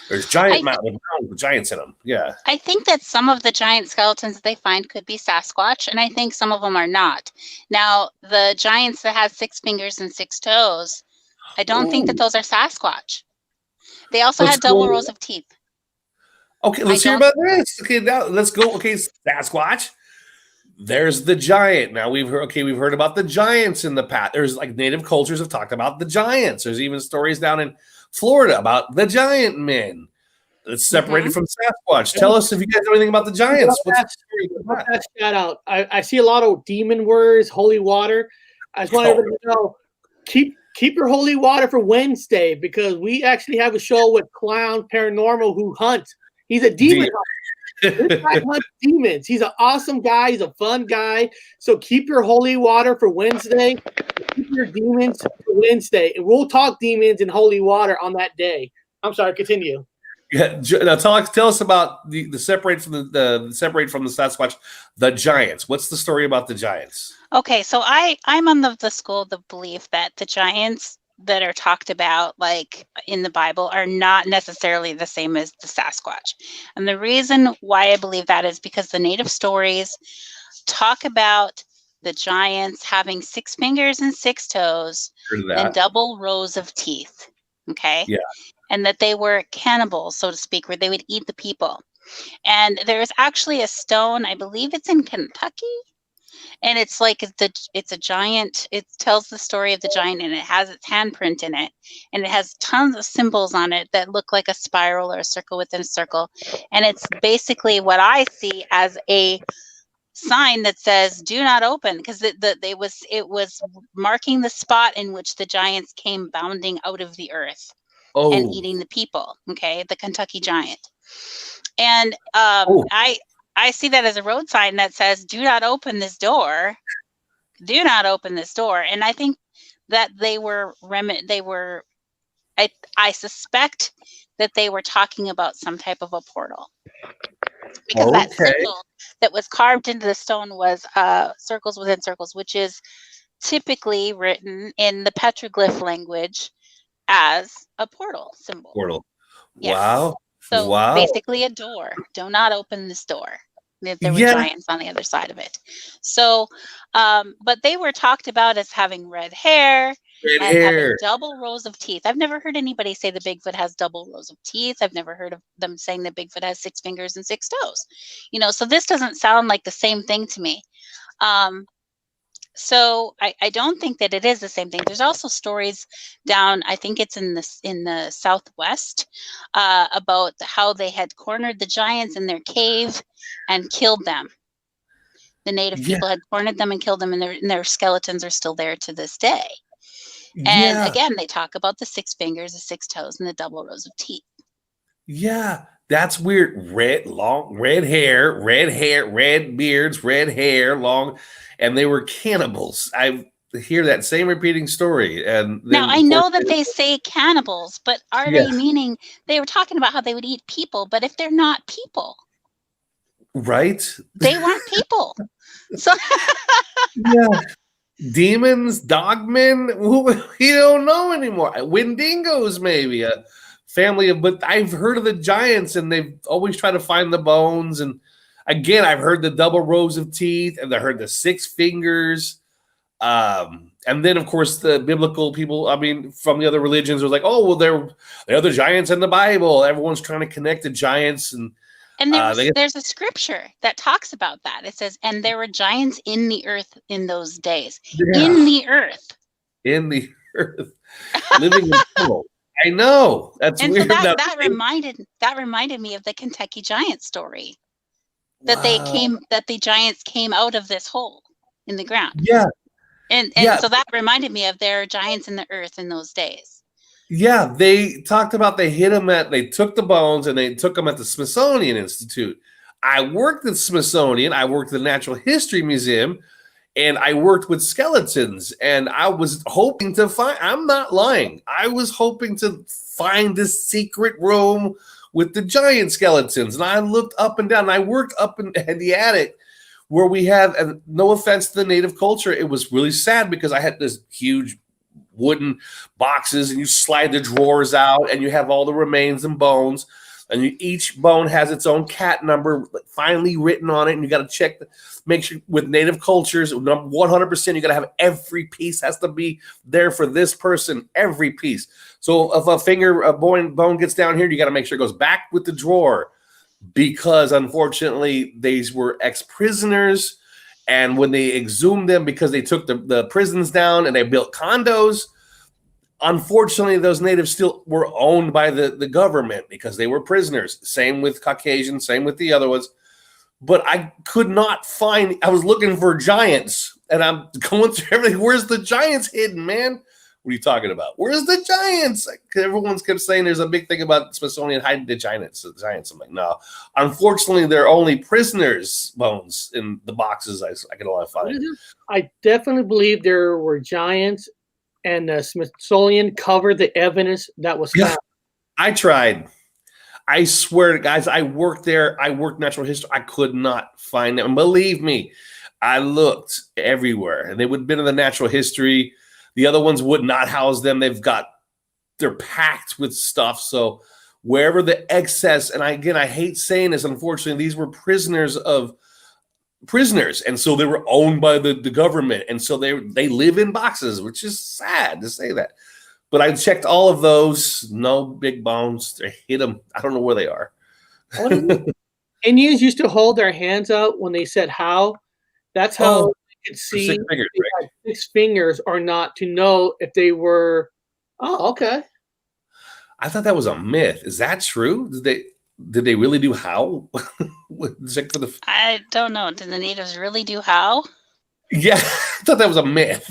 There's giant mountains with giants in them. Yeah, I think that some of the giant skeletons that they find could be Sasquatch, and I think some of them are not. Now, the giants that have 6 fingers and 6 toes, I don't think that those are Sasquatch. They also had double rows of teeth. Okay, let's hear about this. Okay, now let's go. Okay, Sasquatch. There's the giant. Now we've heard about the giants in the past. There's like native cultures have talked about the giants. There's even stories down in Florida about the giant men. It's separated from Sasquatch. Tell us if you guys know anything about the giants. What's that shout out? I see a lot of demon words, holy water. I just want everybody to know, keep your holy water for Wednesday, because we actually have a show with Clown Paranormal who hunts. He's a demon hunter. This guy hunts demons. He's an awesome guy. He's a fun guy. So keep your holy water for Wednesday. Keep your demons for Wednesday. And we'll talk demons and holy water on that day. I'm sorry, continue. Yeah, now tell us about the separate from the separate from the Sasquatch, the giants. What's the story about the giants? Okay, so I'm on the school of the belief that the giants that are talked about like in the Bible are not necessarily the same as the Sasquatch. And the reason why I believe that is because the native stories talk about the giants having 6 fingers and 6 toes and double rows of teeth. Okay? Yeah. And that they were cannibals, so to speak, where they would eat the people. And there's actually a stone, I believe it's in Kentucky, and it's like it's a giant. It tells the story of the giant, and it has its handprint in it, and it has tons of symbols on it that look like a spiral or a circle within a circle, and it's basically what I see as a sign that says "Do not open," because it was marking the spot in which the giants came bounding out of the earth and eating the people. Okay, the Kentucky giant, and I see that as a road sign that says, "Do not open this door. Do not open this door." And I think that I suspect that they were talking about some type of a portal. Because that symbol that was carved into the stone was circles within circles, which is typically written in the petroglyph language as a portal symbol. Portal. Yes. Wow. So basically a door. Do not open this door. There were giants on the other side of it. So, but they were talked about as having red hair and having double rows of teeth. I've never heard anybody say the Bigfoot has double rows of teeth. I've never heard of them saying that Bigfoot has 6 fingers and 6 toes. So this doesn't sound like the same thing to me. So I don't think that it is the same thing. There's also stories down, I think it's in the Southwest, about how they had cornered the giants in their cave and killed them. The native people had cornered them and killed them, and their skeletons are still there to this day. And again, they talk about the 6 fingers, the 6 toes, and the double rows of teeth. Yeah, that's weird. Red hair, red beards, red hair, long, and they were cannibals. I hear that same repeating story. And now I know that they say cannibals, but are they meaning they were talking about how they would eat people? But if they're not people, right? They weren't people. So demons, dogmen, you don't know anymore. Wendigos, maybe a family of, but I've heard of the giants, and they've always tried to find the bones. And again, I've heard the double rows of teeth, and I heard the 6 fingers. And then, of course, the biblical people, I mean, from the other religions, was like, oh, well, they're the other giants in the Bible. Everyone's trying to connect the giants. And there's a scripture that talks about that. It says, and there were giants in the earth in those days. In the earth. In the earth. Living in people. I know. That's and weird. So that reminded me of the Kentucky giant story. That the giants came out of this hole in the ground. Yeah. And so that reminded me of there are giants in the earth in those days. Yeah, they talked about they took the bones and they took them at the Smithsonian Institute. I worked at Smithsonian. I worked at the Natural History Museum, and I worked with skeletons. And I was hoping to find, I'm not lying, I was hoping to find this secret room with the giant skeletons. And I looked up and down, and I worked up in the attic where we had, and no offense to the native culture, it was really sad because I had this huge wooden boxes, and you slide the drawers out, and you have all the remains and bones, and each bone has its own cat number finely written on it, and you got to check, make sure with native cultures, 100%, you got to have every piece has to be there for this person, every piece. So if a bone gets down here, you got to make sure it goes back with the drawer, because unfortunately these were ex-prisoners, and when they exhumed them, because they took the prisons down and they built condos, unfortunately those natives still were owned by the government because they were prisoners. Same with Caucasians, same with the other ones. But I could not find, I was looking for giants, and I'm going through everything. Where's the giants hidden, man? What are you talking about? Where's the giants? Everyone's kept saying there's a big thing about Smithsonian hiding the giants. I'm like, no. Unfortunately, they're only prisoners' bones in the boxes I can only find. I definitely believe there were giants, and the Smithsonian covered the evidence that was found. I tried. I swear, guys, I worked there. I worked natural history. I could not find them. Believe me, I looked everywhere, and they would have been in the natural history. The other ones would not house them. They're packed with stuff. So wherever the excess, and I hate saying this, unfortunately, these were prisoners, and so they were owned by the government, and so they live in boxes, which is sad to say that. But I checked all of those. No big bones. They hit them. I don't know where they are. Indians used to hold their hands out when they said how. That's how they could see 6 fingers, if they had 6 fingers or not, to know if they were. Oh, okay. I thought that was a myth. Is that true? Did they really do how? Check for the. I don't know. Did the natives really do how? Yeah, I thought that was a myth.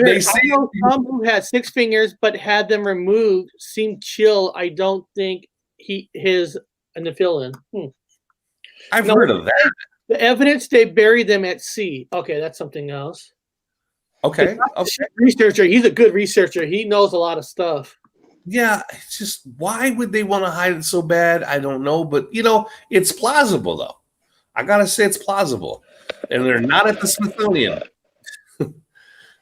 They say some who had 6 fingers but had them removed seemed chill. I don't think his and the fill-in. I've heard of that. The evidence, they buried them at sea. Okay, that's something else. Okay. Researcher. He's a good researcher. He knows a lot of stuff. Yeah, it's just, why would they want to hide it so bad? I don't know, but it's plausible though. I gotta say it's plausible, and they're not at the Smithsonian.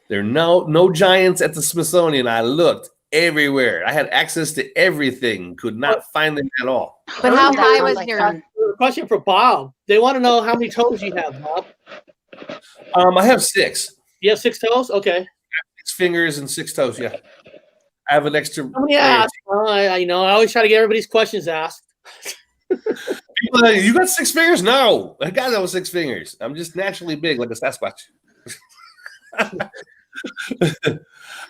There are no giants at the Smithsonian. I looked everywhere. I had access to everything. Could not find them at all. But how high was your? Question for Bob. They want to know how many toes you have, Bob. I have 6. You have 6 toes? Okay. 6 fingers and 6 toes. Yeah. I have an extra. Somebody asked. I know. I always try to get everybody's questions asked. People are like, you got 6 fingers? No, I got those 6 fingers. I'm just naturally big, like a Sasquatch.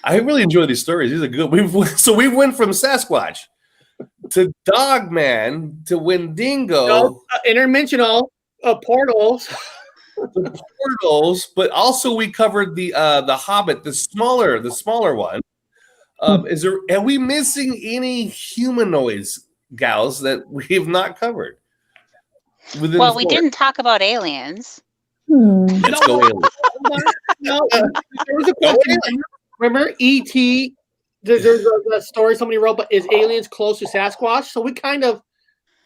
I really enjoy these stories. These are good. We went from Sasquatch to Dogman to Wendigo, Interdimensional portals. the portals, but also we covered the Hobbit, the smaller one. Are we missing any humanoids, gals, that we've not covered? Well, we didn't talk about aliens. Let's go aliens. No, there was a question. Remember E.T.? There's a story somebody wrote, but is aliens close to Sasquatch? So we kind of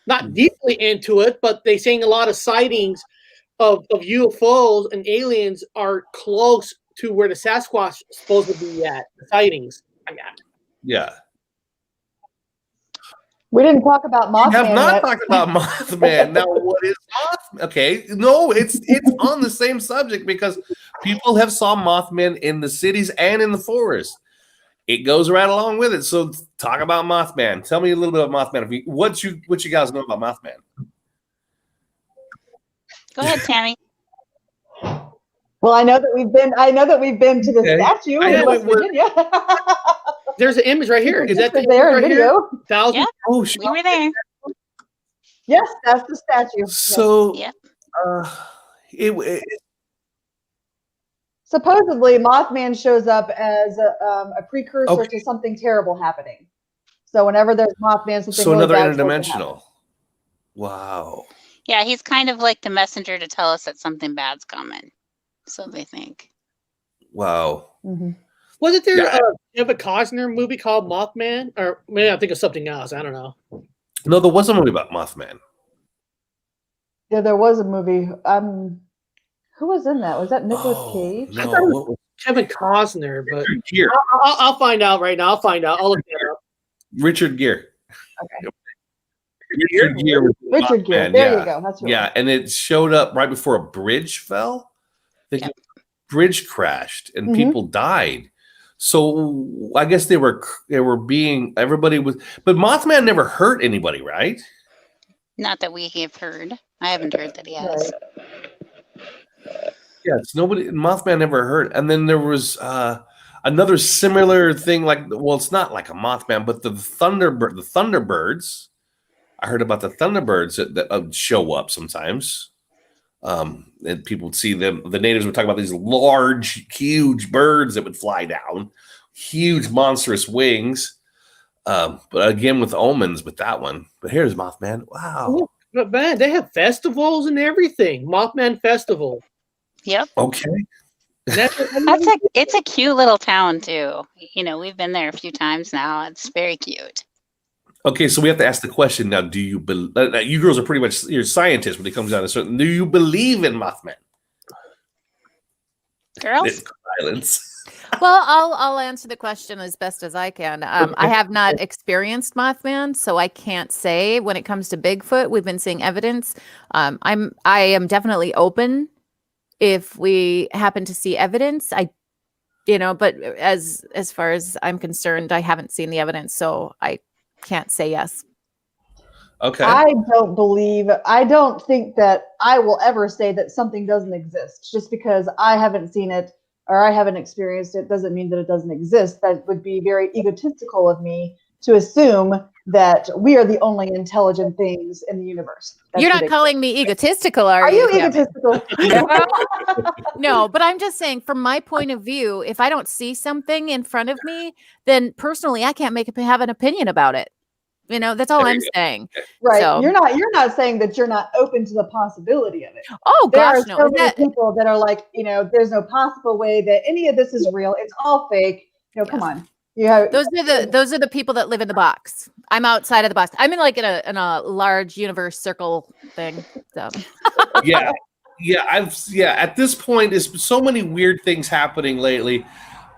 not deeply into it, but they're saying a lot of sightings of UFOs and aliens are close to where the Sasquatch is supposed to be at. The sightings. Yeah. We didn't talk about Mothman. We have not talked about Mothman. Now, what is Mothman? Okay, no, it's on the same subject because people have saw Mothman in the cities and in the forest. It goes right along with it. So, talk about Mothman. Tell me a little bit about Mothman. What you guys know about Mothman? Go ahead, Tammy. Well, I know that we've been to the statue in West Virginia. There's an image right here. Is that there in video? Yeah, we were there. Yes, that's the statue. So, yeah. Supposedly, Mothman shows up as a precursor to something terrible happening. So whenever there's Mothman, something really another bad interdimensional. Wow. Yeah, he's kind of like the messenger to tell us that something bad's coming. So they think. Wow. Mm-hmm. Wasn't there a Costner movie called Mothman? Or maybe I think of something else. I don't know. No, there was a movie about Mothman. Yeah, there was a movie. Who was in that? Was that Nicolas Cage? No, I thought it was Kevin Costner, but Richard Gere. I'll find out right now. I'll look it up. Richard Gere. Okay. Richard Gere. Richard Gere. There you go. That's right. Yeah, and it showed up right before a bridge fell. The bridge crashed and people died. So I guess they were everybody was, but Mothman never hurt anybody, right? Not that we have heard. I haven't heard that he has. Yes, Mothman never hurt. And then there was another similar thing, it's not like a Mothman, but the Thunderbirds. I heard about the Thunderbirds that show up sometimes. And people would see them. The natives would talk about these large, huge birds that would fly down, huge, monstrous wings. But again, with omens with that one. But here's Mothman. Wow. But man, they have festivals and everything. Mothman Festival. Yep. Okay. It's a cute little town too. We've been there a few times now. It's very cute. Okay, so we have to ask the question now. Do you believe? You girls are pretty much you're scientists when it comes down to certain. Do you believe in Mothman? Girls? Silence. Well, I'll answer the question as best as I can. I have not experienced Mothman, so I can't say. When it comes to Bigfoot, we've been seeing evidence. I am definitely open if we happen to see evidence. But as far as I'm concerned, I haven't seen the evidence, so I can't say yes. Okay. I don't think that I will ever say that something doesn't exist. Just because I haven't seen it or I haven't experienced it doesn't mean that it doesn't exist. That would be very egotistical of me to assume that we are the only intelligent things in the universe. You're not calling me egotistical, are you? Are you egotistical? No, but I'm just saying, from my point of view, if I don't see something in front of me, then personally, I can't have an opinion about it. That's all I'm saying. Right. So, you're not saying that you're not open to the possibility of it. Oh gosh, there are so many people that are like, there's no possible way that any of this is real. It's all fake. Come on. Yeah. Those are the people that live in the box. I'm outside of the box. I'm in a large universe circle thing. So. Yeah. At this point, there's so many weird things happening lately.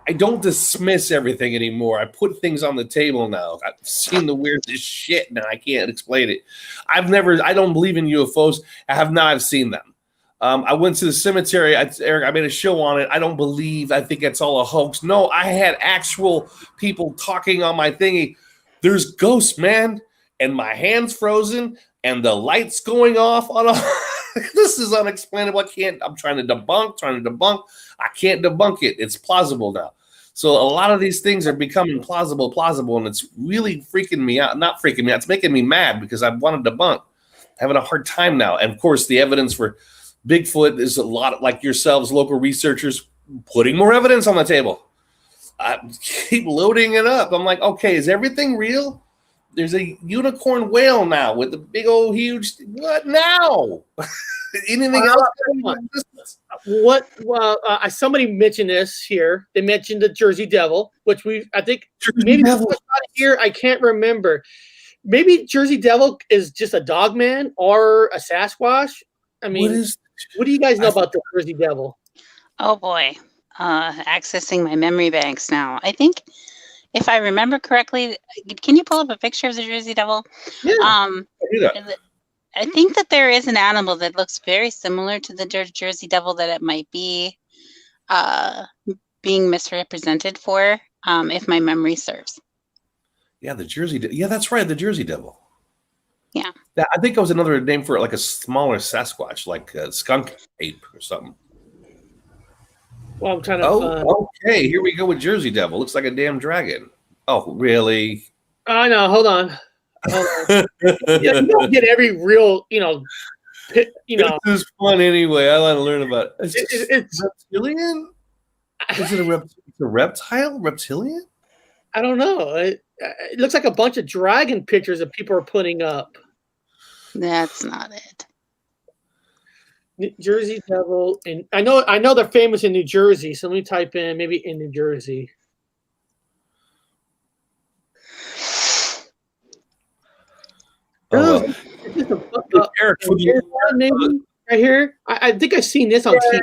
I don't dismiss everything anymore. I put things on the table now. I've seen the weirdest shit now. I can't explain it. I don't believe in UFOs. I've seen them. I went to the cemetery. Eric, I made a show on it. I think it's all a hoax. No, I had actual people talking on my thingy. There's ghosts, man. And my hand's frozen and the light's going off on this is unexplainable. I'm trying to debunk. I can't debunk it. It's plausible now. So a lot of these things are becoming plausible, and it's really freaking me out. Not freaking me out. It's making me mad because I want to debunk. Having a hard time now. And of course, the evidence for Bigfoot is a lot of, like yourselves, local researchers, putting more evidence on the table. I keep loading it up. I'm like, okay, is everything real? There's a unicorn whale now with the big old huge. What now? Anything else? What? Somebody mentioned this here. They mentioned the Jersey Devil, which I think maybe here. I can't remember. Maybe Jersey Devil is just a dog man or a Sasquatch. I mean, what do you guys know about the Jersey Devil? Oh boy, accessing my memory banks now. I think, if I remember correctly, can you pull up a picture of the Jersey Devil? Yeah, I think that there is an animal that looks very similar to the Jersey Devil that it might be being misrepresented for, if my memory serves. Yeah, the Jersey. Yeah, that's right, the Jersey Devil. Yeah. I think it was another name for like a smaller Sasquatch, like a skunk ape or something. Well, I'm trying to. Okay. Here we go with Jersey Devil. Looks like a damn dragon. Oh, really? I know. Hold on. You don't get every real, This is fun anyway. I want to learn about it. It's reptilian. Is it a reptile? Reptilian? I don't know. It looks like a bunch of dragon pictures that people are putting up. That's not it. New Jersey Devil, and I know they're famous in New Jersey. So let me type in maybe in New Jersey. Oh, Eric, maybe right here. I think I've seen this on TV.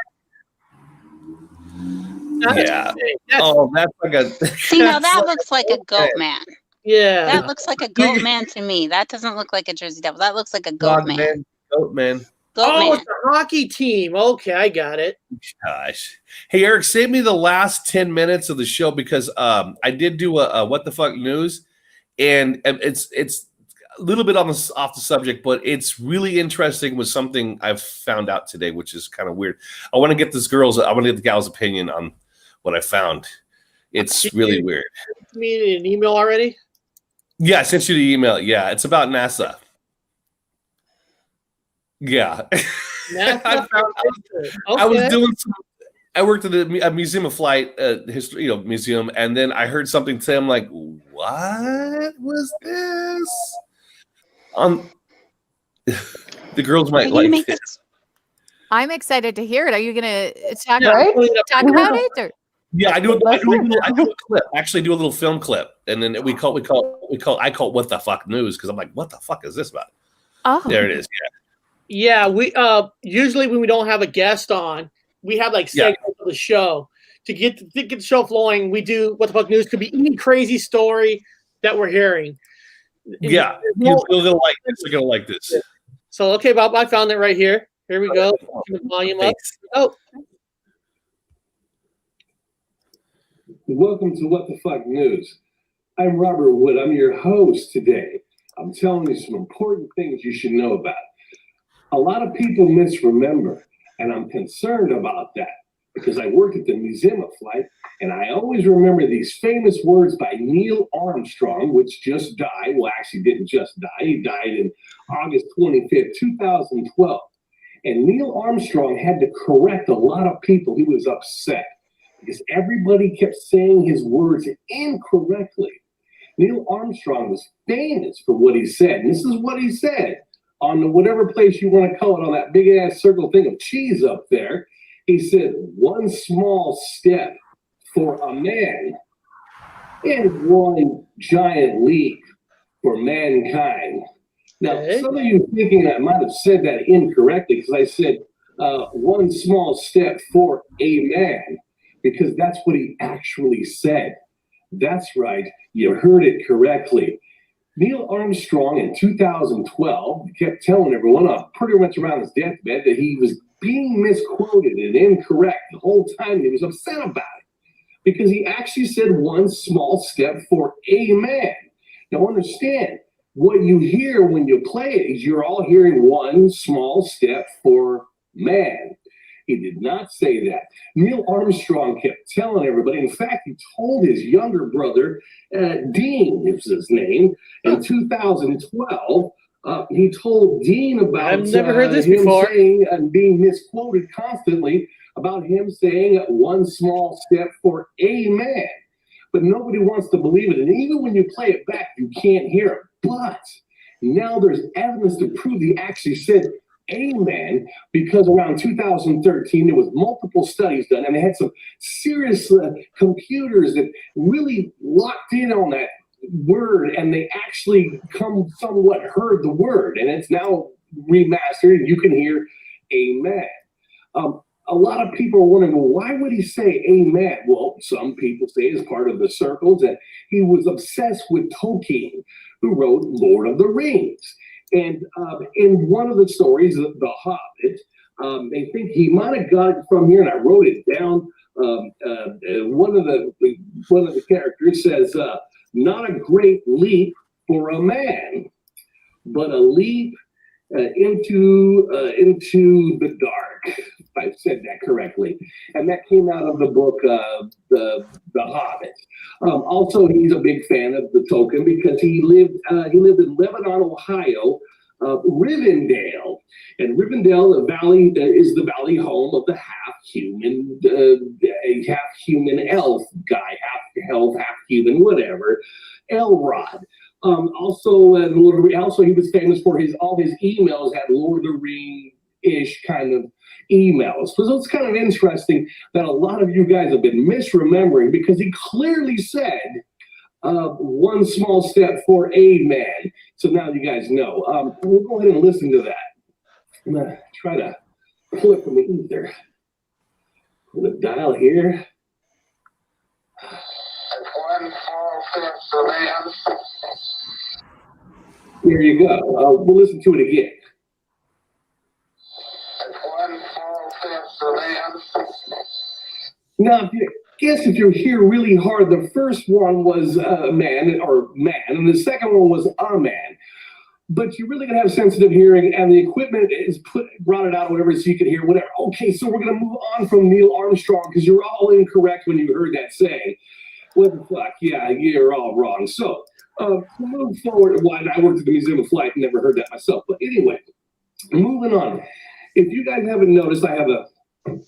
Yeah. That's like a. See, now that looks like a goat man. Yeah. That looks like a goat man to me. That doesn't look like a Jersey Devil. That looks like a goat man. Goat man. It's a hockey team. Okay, I got it. Gosh. Hey, Eric, save me the last 10 minutes of the show because I did do a what the fuck news, and it's a little bit off the subject, but it's really interesting with something I've found out today, which is kind of weird. I want to get the gal's opinion on what I found. It's really weird. You mean an email already? Yeah, I sent you the email. Yeah, it's about NASA. Yeah. NASA? I was doing I worked at a museum of flight history, museum, and then I heard something say, I'm like, what was this? The girls might like this. I'm excited to hear it. Are you going to talk about it? Or? Yeah, I do a clip. Actually, do a little film clip, and then I call it "What the Fuck News" because I'm like, what the fuck is this about? Oh, There it is. Yeah, we usually when we don't have a guest on, we have like segments of the show to get the show flowing. We do what the fuck news. Could be any crazy story that we're hearing. Yeah, you're gonna like this. You're gonna like this. So okay, Bob, I found it right here. Here we go. Turn the volume up. Oh. Welcome to What the Fuck News. I'm Robert Wood. I'm your host today. I'm telling you some important things you should know about. A lot of people misremember, and I'm concerned about that because I work at the Museum of Flight, and I always remember these famous words by Neil Armstrong, which just died. Well, actually didn't just die. He died in August 25th, 2012. And Neil Armstrong had to correct a lot of people. He was upset because everybody kept saying his words incorrectly. Neil Armstrong was famous for what he said. And this is what he said on whatever place you want to call it, on that big ass circle thing of cheese up there. He said, one small step for a man and one giant leap for mankind. Now, some of you thinking I might have said that incorrectly because I said one small step for a man, because that's what he actually said. That's right, you heard it correctly. Neil Armstrong in 2012 kept telling everyone pretty much around his deathbed that he was being misquoted and incorrect the whole time. He was upset about it because he actually said one small step for a man. Now understand, what you hear when you play it is you're all hearing one small step for man. He did not say that. Neil Armstrong kept telling everybody. In fact, he told his younger brother, Dean is his name, in 2012. He told Dean about I've never heard this him before. saying and being misquoted constantly about him saying one small step for a man. But nobody wants to believe it. And even when you play it back, you can't hear it. But now there's evidence to prove he actually said amen, because around 2013 there was multiple studies done, and they had some serious computers that really locked in on that word, and they actually somewhat heard the word, and it's now remastered and you can hear amen. A lot of people are wondering, well, why would he say amen? Well, some people say as part of the circles that he was obsessed with Tolkien, who wrote Lord of the Rings. And in one of the stories, The Hobbit, they think he might have got it from here, and I wrote it down. One of the characters says, "Not a great leap for a man, but a leap into the dark." If I've said that correctly, and that came out of the book The Hobbit. Also, he's a big fan of the Tolkien because he lived in Lebanon, Ohio, Rivendell, and Rivendell, the valley, is the valley home of the half human elf guy, half elf, half human, whatever, Elrod. Also, he was famous for all his emails had Lord of the Ring-ish kind of emails. So it's kind of interesting that a lot of you guys have been misremembering, because he clearly said one small step for a man. So now you guys know. We'll go ahead and listen to that. I'm going to try to pull it from the ether. Pull the dial here. One small step for man. Here you go. We'll listen to it again. One small step for man. Now, if you're here really hard, the first one was man, and the second one was a man. But you're really going to have sensitive hearing, and the equipment is brought it out, whatever, so you can hear whatever. Okay, so we're going to move on from Neil Armstrong, because you're all incorrect when you heard that saying. What the fuck? Yeah, you're all wrong. So, to move forward, I worked at the Museum of Flight and never heard that myself. But anyway, moving on. If you guys haven't noticed, I have a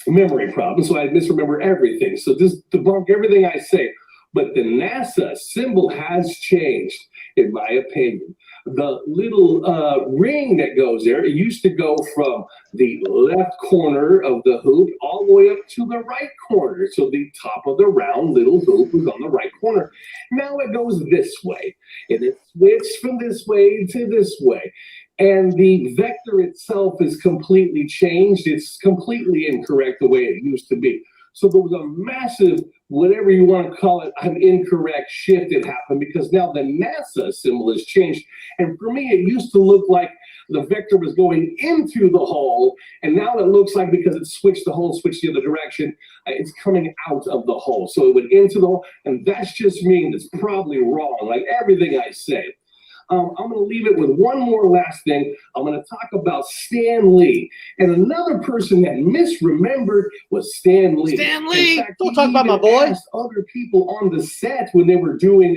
memory problem, so I misremember everything. So just debunk everything I say. But the NASA symbol has changed, in my opinion. the little ring that goes there, it used to go from the left corner of the hoop all the way up to the right corner. So the top of the round little hoop was on the right corner. Now it goes this way, and it switched from this way to this way. And the vector itself is completely changed. It's completely incorrect the way it used to be. So there was a massive, whatever you want to call it, an incorrect shift that happened because now the NASA symbol has changed. And for me, it used to look like the vector was going into the hole. And now it looks like because it switched the hole, switched the other direction, it's coming out of the hole. So it went into the hole. And that's just me. And it's probably wrong, like everything I say. I'm going to leave it with one more last thing. I'm going to talk about Stan Lee. And another person that misremembered was Stan Lee. Stan Lee! Fact, Don't talk about my boy. Asked other people on the set when they were doing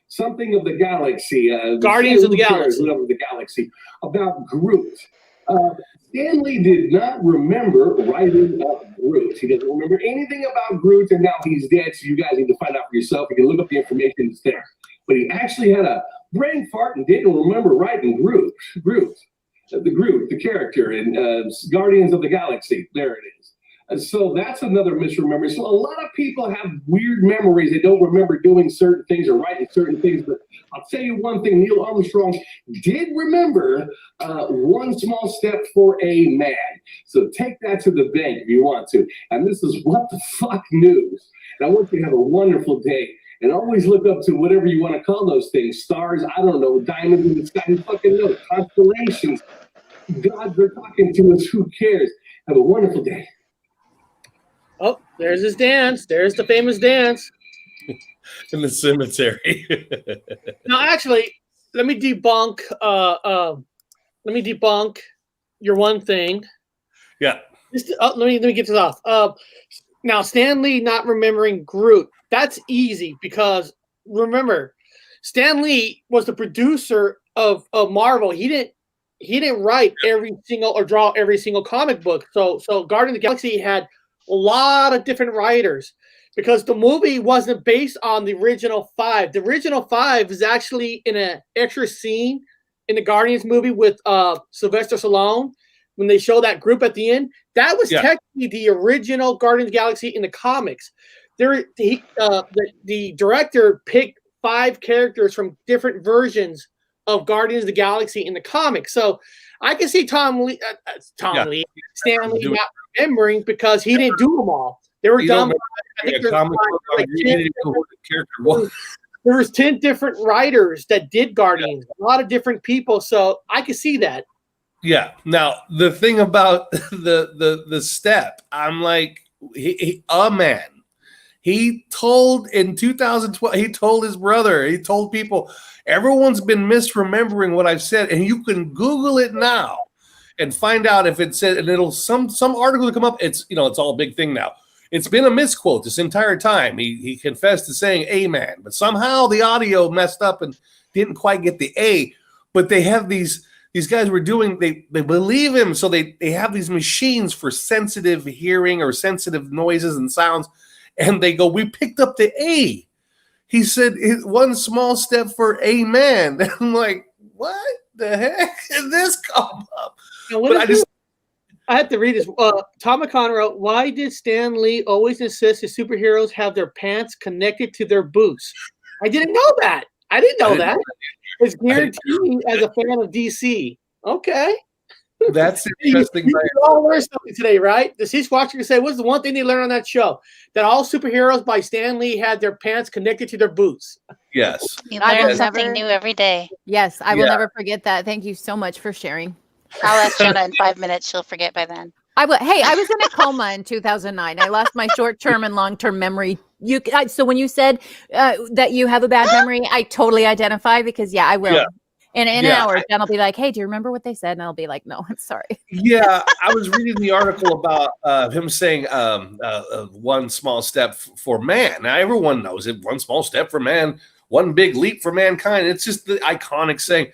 something of the galaxy. Guardians of the Galaxy. Whatever the galaxy. About Groot. Stan Lee did not remember writing up Groot. He doesn't remember anything about Groot, and now he's dead, so you guys need to find out for yourself. You can look up the information, it's there. But he actually had a brain fart and didn't remember writing Groot, the character in Guardians of the Galaxy. There it is. And so that's another misremembery. So a lot of people have weird memories. They don't remember doing certain things or writing certain things. But I'll tell you one thing, Neil Armstrong did remember one small step for a man. So take that to the bank if you want to. And this is What the Fuck News. And I want you to have a wonderful day. And always look up to whatever you want to call those things. Stars, I don't know, diamonds in the sky, who fucking knows? Constellations. Gods are talking to us, who cares? Have a wonderful day. Oh, there's his dance. There's the famous dance. In the cemetery. Now, actually, let me debunk your one thing. Yeah. Let me get this off. Now, Stan Lee not remembering Groot. That's easy because remember, Stan Lee was the producer of Marvel. He didn't write every single or draw every single comic book. So Guardians of the Galaxy had a lot of different writers because the movie wasn't based on the original 5. The original 5 is actually in an extra scene in the Guardians movie with Sylvester Stallone when they show that group at the end. That was technically the original Guardians of the Galaxy in the comics. The director picked 5 characters from different versions of Guardians of the Galaxy in the comics. So I can see Stan Lee not remembering because he didn't do them all. They were done. I think there was 10 different writers that did Guardians. A lot of different people. So I can see that. Yeah. Now the thing about the step, I'm like, a man. He told in 2012, he told his brother, he told people, everyone's been misremembering what I've said. And you can Google it now and find out if it said, and it'll some article will come up. It's, it's all a big thing now. It's been a misquote this entire time. He confessed to saying amen, but somehow the audio messed up and didn't quite get the A. But they have these guys were doing, they believe him. So they have these machines for sensitive hearing or sensitive noises and sounds. And they go, we picked up the A. He said, one small step for a man. And I'm like, what the heck did this come up? I had to read this. Tom McConnell wrote, why did Stan Lee always insist his superheroes have their pants connected to their boots? I didn't know that. I didn't know that. It's guaranteed as a fan of DC. Okay. That's interesting. You all learned something today, right? The SheSquatchers can say, what's the one thing they learned on that show? That all superheroes by Stan Lee had their pants connected to their boots. Yes. You learn something new every day. Yes, I will never forget that. Thank you so much for sharing. I'll ask Jenna in 5 minutes. She'll forget by then. Hey, I was in a coma in 2009. I lost my short-term and long-term memory. So when you said that you have a bad memory, I totally identify because, I will. Yeah. And in an hour, Jen will be like, hey, do you remember what they said? And I'll be like, no, I'm sorry. Yeah, I was reading the article about him saying one small step for man. Now, everyone knows it. One small step for man, one big leap for mankind. It's just the iconic saying.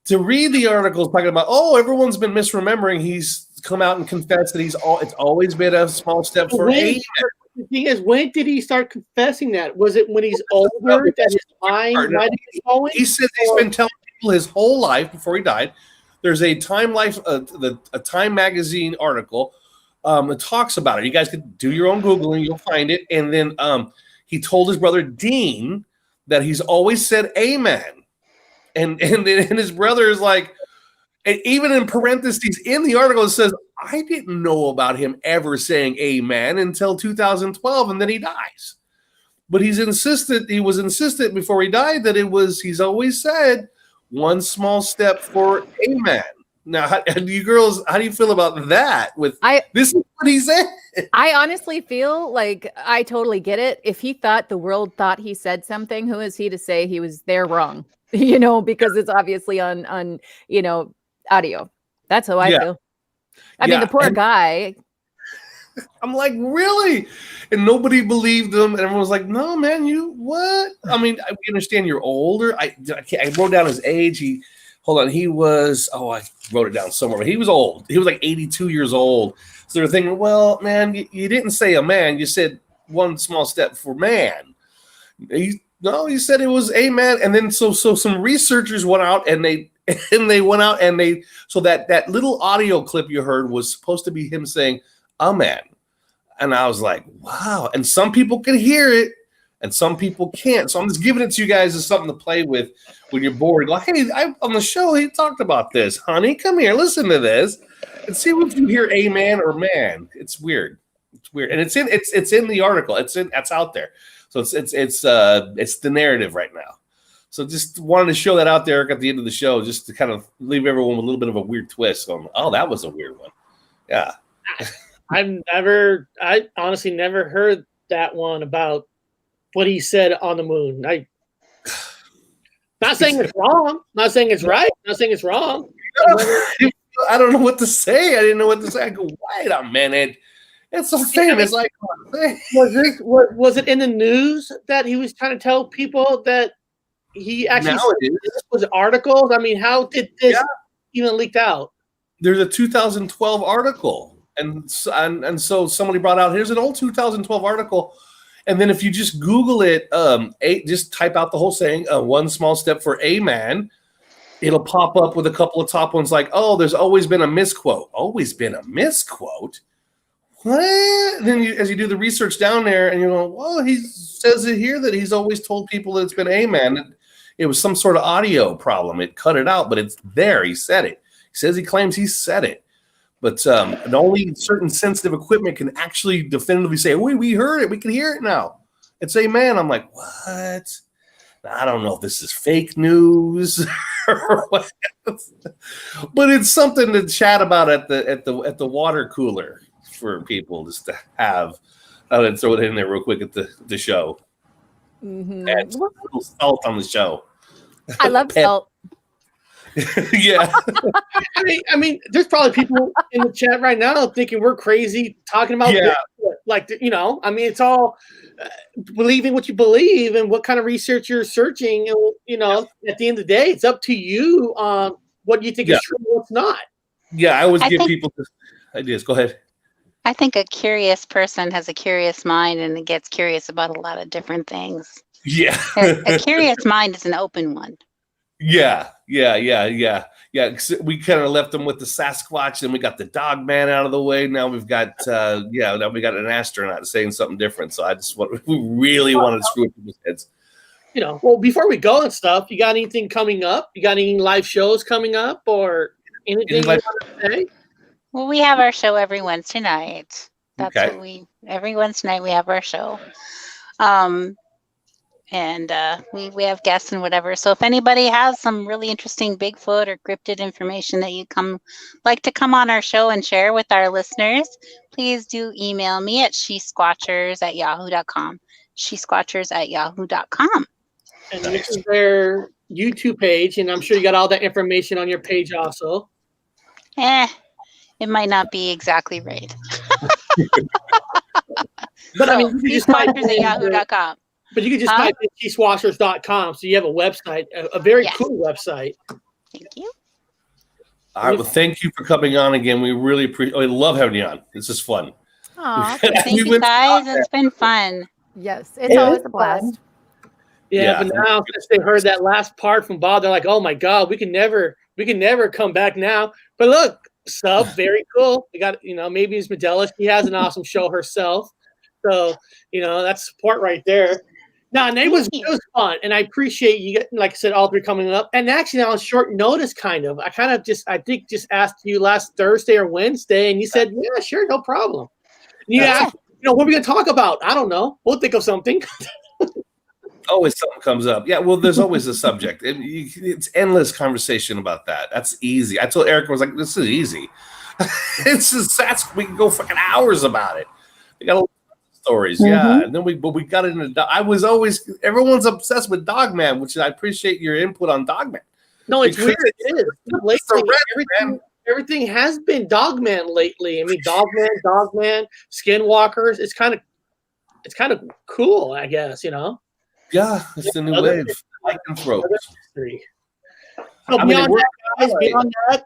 To read the articles talking about, everyone's been misremembering. He's come out and confessed that it's always been a small step for a. The thing is, when did he start confessing that? Was it when he's older that his mind might be going? He said he's been telling people his whole life before he died. There's a Time Life, a Time magazine article that talks about it. You guys can do your own Googling, you'll find it. And then he told his brother Dean that he's always said amen. And his brother is like, and even in parentheses in the article, it says, I didn't know about him ever saying amen until 2012, and then he dies. But he was insistent before he died that he's always said one small step for amen. Now, you girls, how do you feel about that? This is what he said. I honestly feel like I totally get it. If he thought the world thought he said something, who is he to say he was there wrong? Because it's obviously on audio. That's how I feel. I mean, the poor guy. I'm like, really? And nobody believed him. And everyone was like, no, man, you what? I mean, I understand you're older. I wrote down his age. He was, I wrote it down somewhere, but he was old. He was like 82 years old. So they're thinking, well, man, you didn't say a man. You said one small step for man. You said it was a man. And then so some researchers went out and they so that little audio clip you heard was supposed to be him saying a man. And I was like, wow. And some people can hear it and some people can't. So I'm just giving it to you guys as something to play with when you're bored. Go, hey, on the show, he talked about this. Honey, come here, listen to this and see if you hear a man or man. It's weird. It's weird. And it's in the article. That's out there. So it's the narrative right now. So just wanted to show that out there at the end of the show, just to kind of leave everyone with a little bit of a weird twist. Going, oh, that was a weird one. Yeah. I honestly never heard that one about what he said on the moon. Not saying it's wrong. Not saying it's right. Not saying it's wrong. I don't know what to say. I didn't know what to say. I go, wait a minute. It's so famous. Like, was it in the news that he was trying to tell people that he actually was articles? I mean, how did this even leak out? There's a 2012 article. And so somebody brought out, here's an old 2012 article. And then if you just Google it, just type out the whole saying, one small step for a man, it'll pop up with a couple of top ones like, oh, there's always been a misquote. Always been a misquote? What? Then as you do the research down there and you go, well, he says it here that he's always told people that it's been a man. It was some sort of audio problem. It cut it out, but it's there. He said it. He says he claims he said it. But and only certain sensitive equipment can actually definitively say, we heard it. We can hear it now. It's a man. I'm like, what? I don't know if this is fake news or what. But it's something to chat about at the water cooler for people just to have. I would throw it in there real quick at the show. Mm-hmm. Add a little salt on the show. I love salt. Yeah. I mean, there's probably people in the chat right now thinking we're crazy talking about Bigfoot. Like, I mean, it's all believing what you believe and what kind of research you're searching. And, at the end of the day, it's up to you on what you think is true and what's not. Yeah, I always give people ideas. Go ahead. I think a curious person has a curious mind and it gets curious about a lot of different things. Yeah. A curious mind is an open one. Yeah. We kind of left them with the Sasquatch, and we got the dog man out of the way. Now we've got now we got an astronaut saying something different. So we really wanted to screw with people's heads. Well, before we go and stuff, you got anything coming up? You got any live shows coming up or anything you want to say? Well, we have our show every Wednesday night. That's what every Wednesday night we have our show. And we have guests and whatever. So if anybody has some really interesting Bigfoot or cryptid information that you like to come on our show and share with our listeners, please do email me at SheSquatchers@yahoo.com. SheSquatchers@yahoo.com. And this is their YouTube page, and I'm sure you got all that information on your page also. It might not be exactly right. But I mean, you can just type SheSquatchers@yahoo.com. But you can just type in SheSquatchers.com, so you have a website, a very cool website. Thank you. All right, well, thank you for coming on again. We really appreciate. I love having you on. This is fun. Aw, thank you guys. It's been fun. Yes, it's always a blast. Yeah, but now since they heard that last part from Bob, they're like, "Oh my God, we can never come back now." But look, Sub, very cool. We got, maybe it's Medella. She has an awesome show herself, so that's support right there. No, and it was fun, and I appreciate you, like I said, all three coming up. And actually, on short notice, I think just asked you last Thursday or Wednesday, and you said, "Yeah, sure, no problem." And you asked, what are we gonna talk about? I don't know. We'll think of something. Always something comes up. Yeah, well, there's always a subject. It's endless conversation about that. That's easy. I told Eric, I was like, this is easy. We can go fucking hours about it. We got a lot of stories, yeah. And then we got into. Everyone's obsessed with Dogman, which I appreciate your input on Dogman. No, it's weird. It is. Lately, everything has been Dogman lately. I mean, Dogman, Skinwalkers. It's kind of cool, I guess. Yeah, it's the new wave. So beyond that,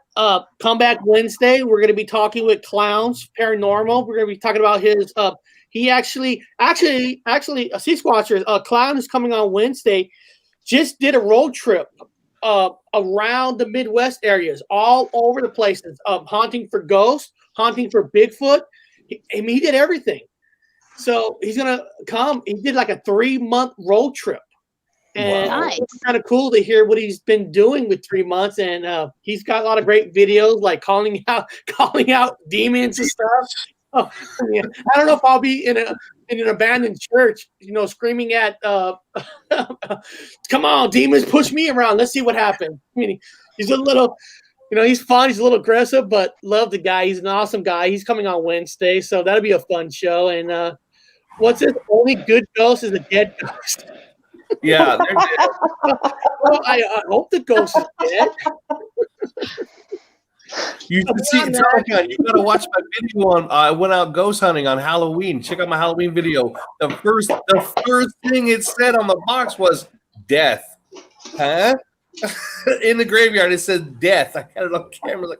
Comeback Wednesday, we're going to be talking with Clowns Paranormal. We're going to be talking about his. He actually, SheSquatchers. Clown is coming on Wednesday. Just did a road trip around the Midwest areas, all over the places, hunting for ghosts, hunting for Bigfoot. He did everything. So he's gonna come. He did like a 3-month road trip, and it's kind of cool to hear what he's been doing with 3 months. And he's got a lot of great videos, like calling out demons and stuff. Oh, yeah. I don't know if I'll be in an abandoned church, screaming at, "Come on, demons, push me around. Let's see what happens." I mean, he's a little. He's fun. He's a little aggressive, but love the guy. He's an awesome guy. He's coming on Wednesday, so that'll be a fun show. And what's it? Only good ghost is a dead ghost. Yeah, they're dead. Well, I hope the ghost is dead. You should see. You gotta watch my video on. I went out ghost hunting on Halloween. Check out my Halloween video. The first thing it said on the box was death. Huh? In the graveyard, it said death. I had it on camera. Like,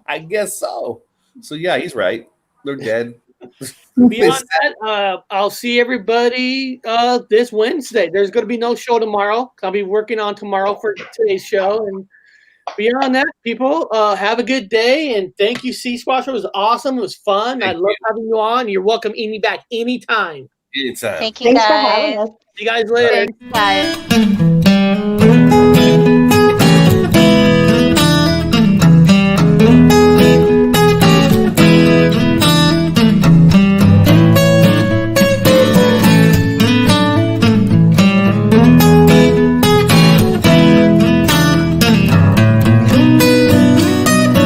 I guess so. So yeah, he's right. They're dead. Beyond that, I'll see everybody this Wednesday. There's going to be no show tomorrow. I'll be working on tomorrow for today's show. And beyond that, people, have a good day. And thank you, SheSquatchers. It was awesome. It was fun. I love having you on. You're welcome me back anytime. Anytime. Thank you, guys. Thanks for having us. See you guys later. Thanks, guys.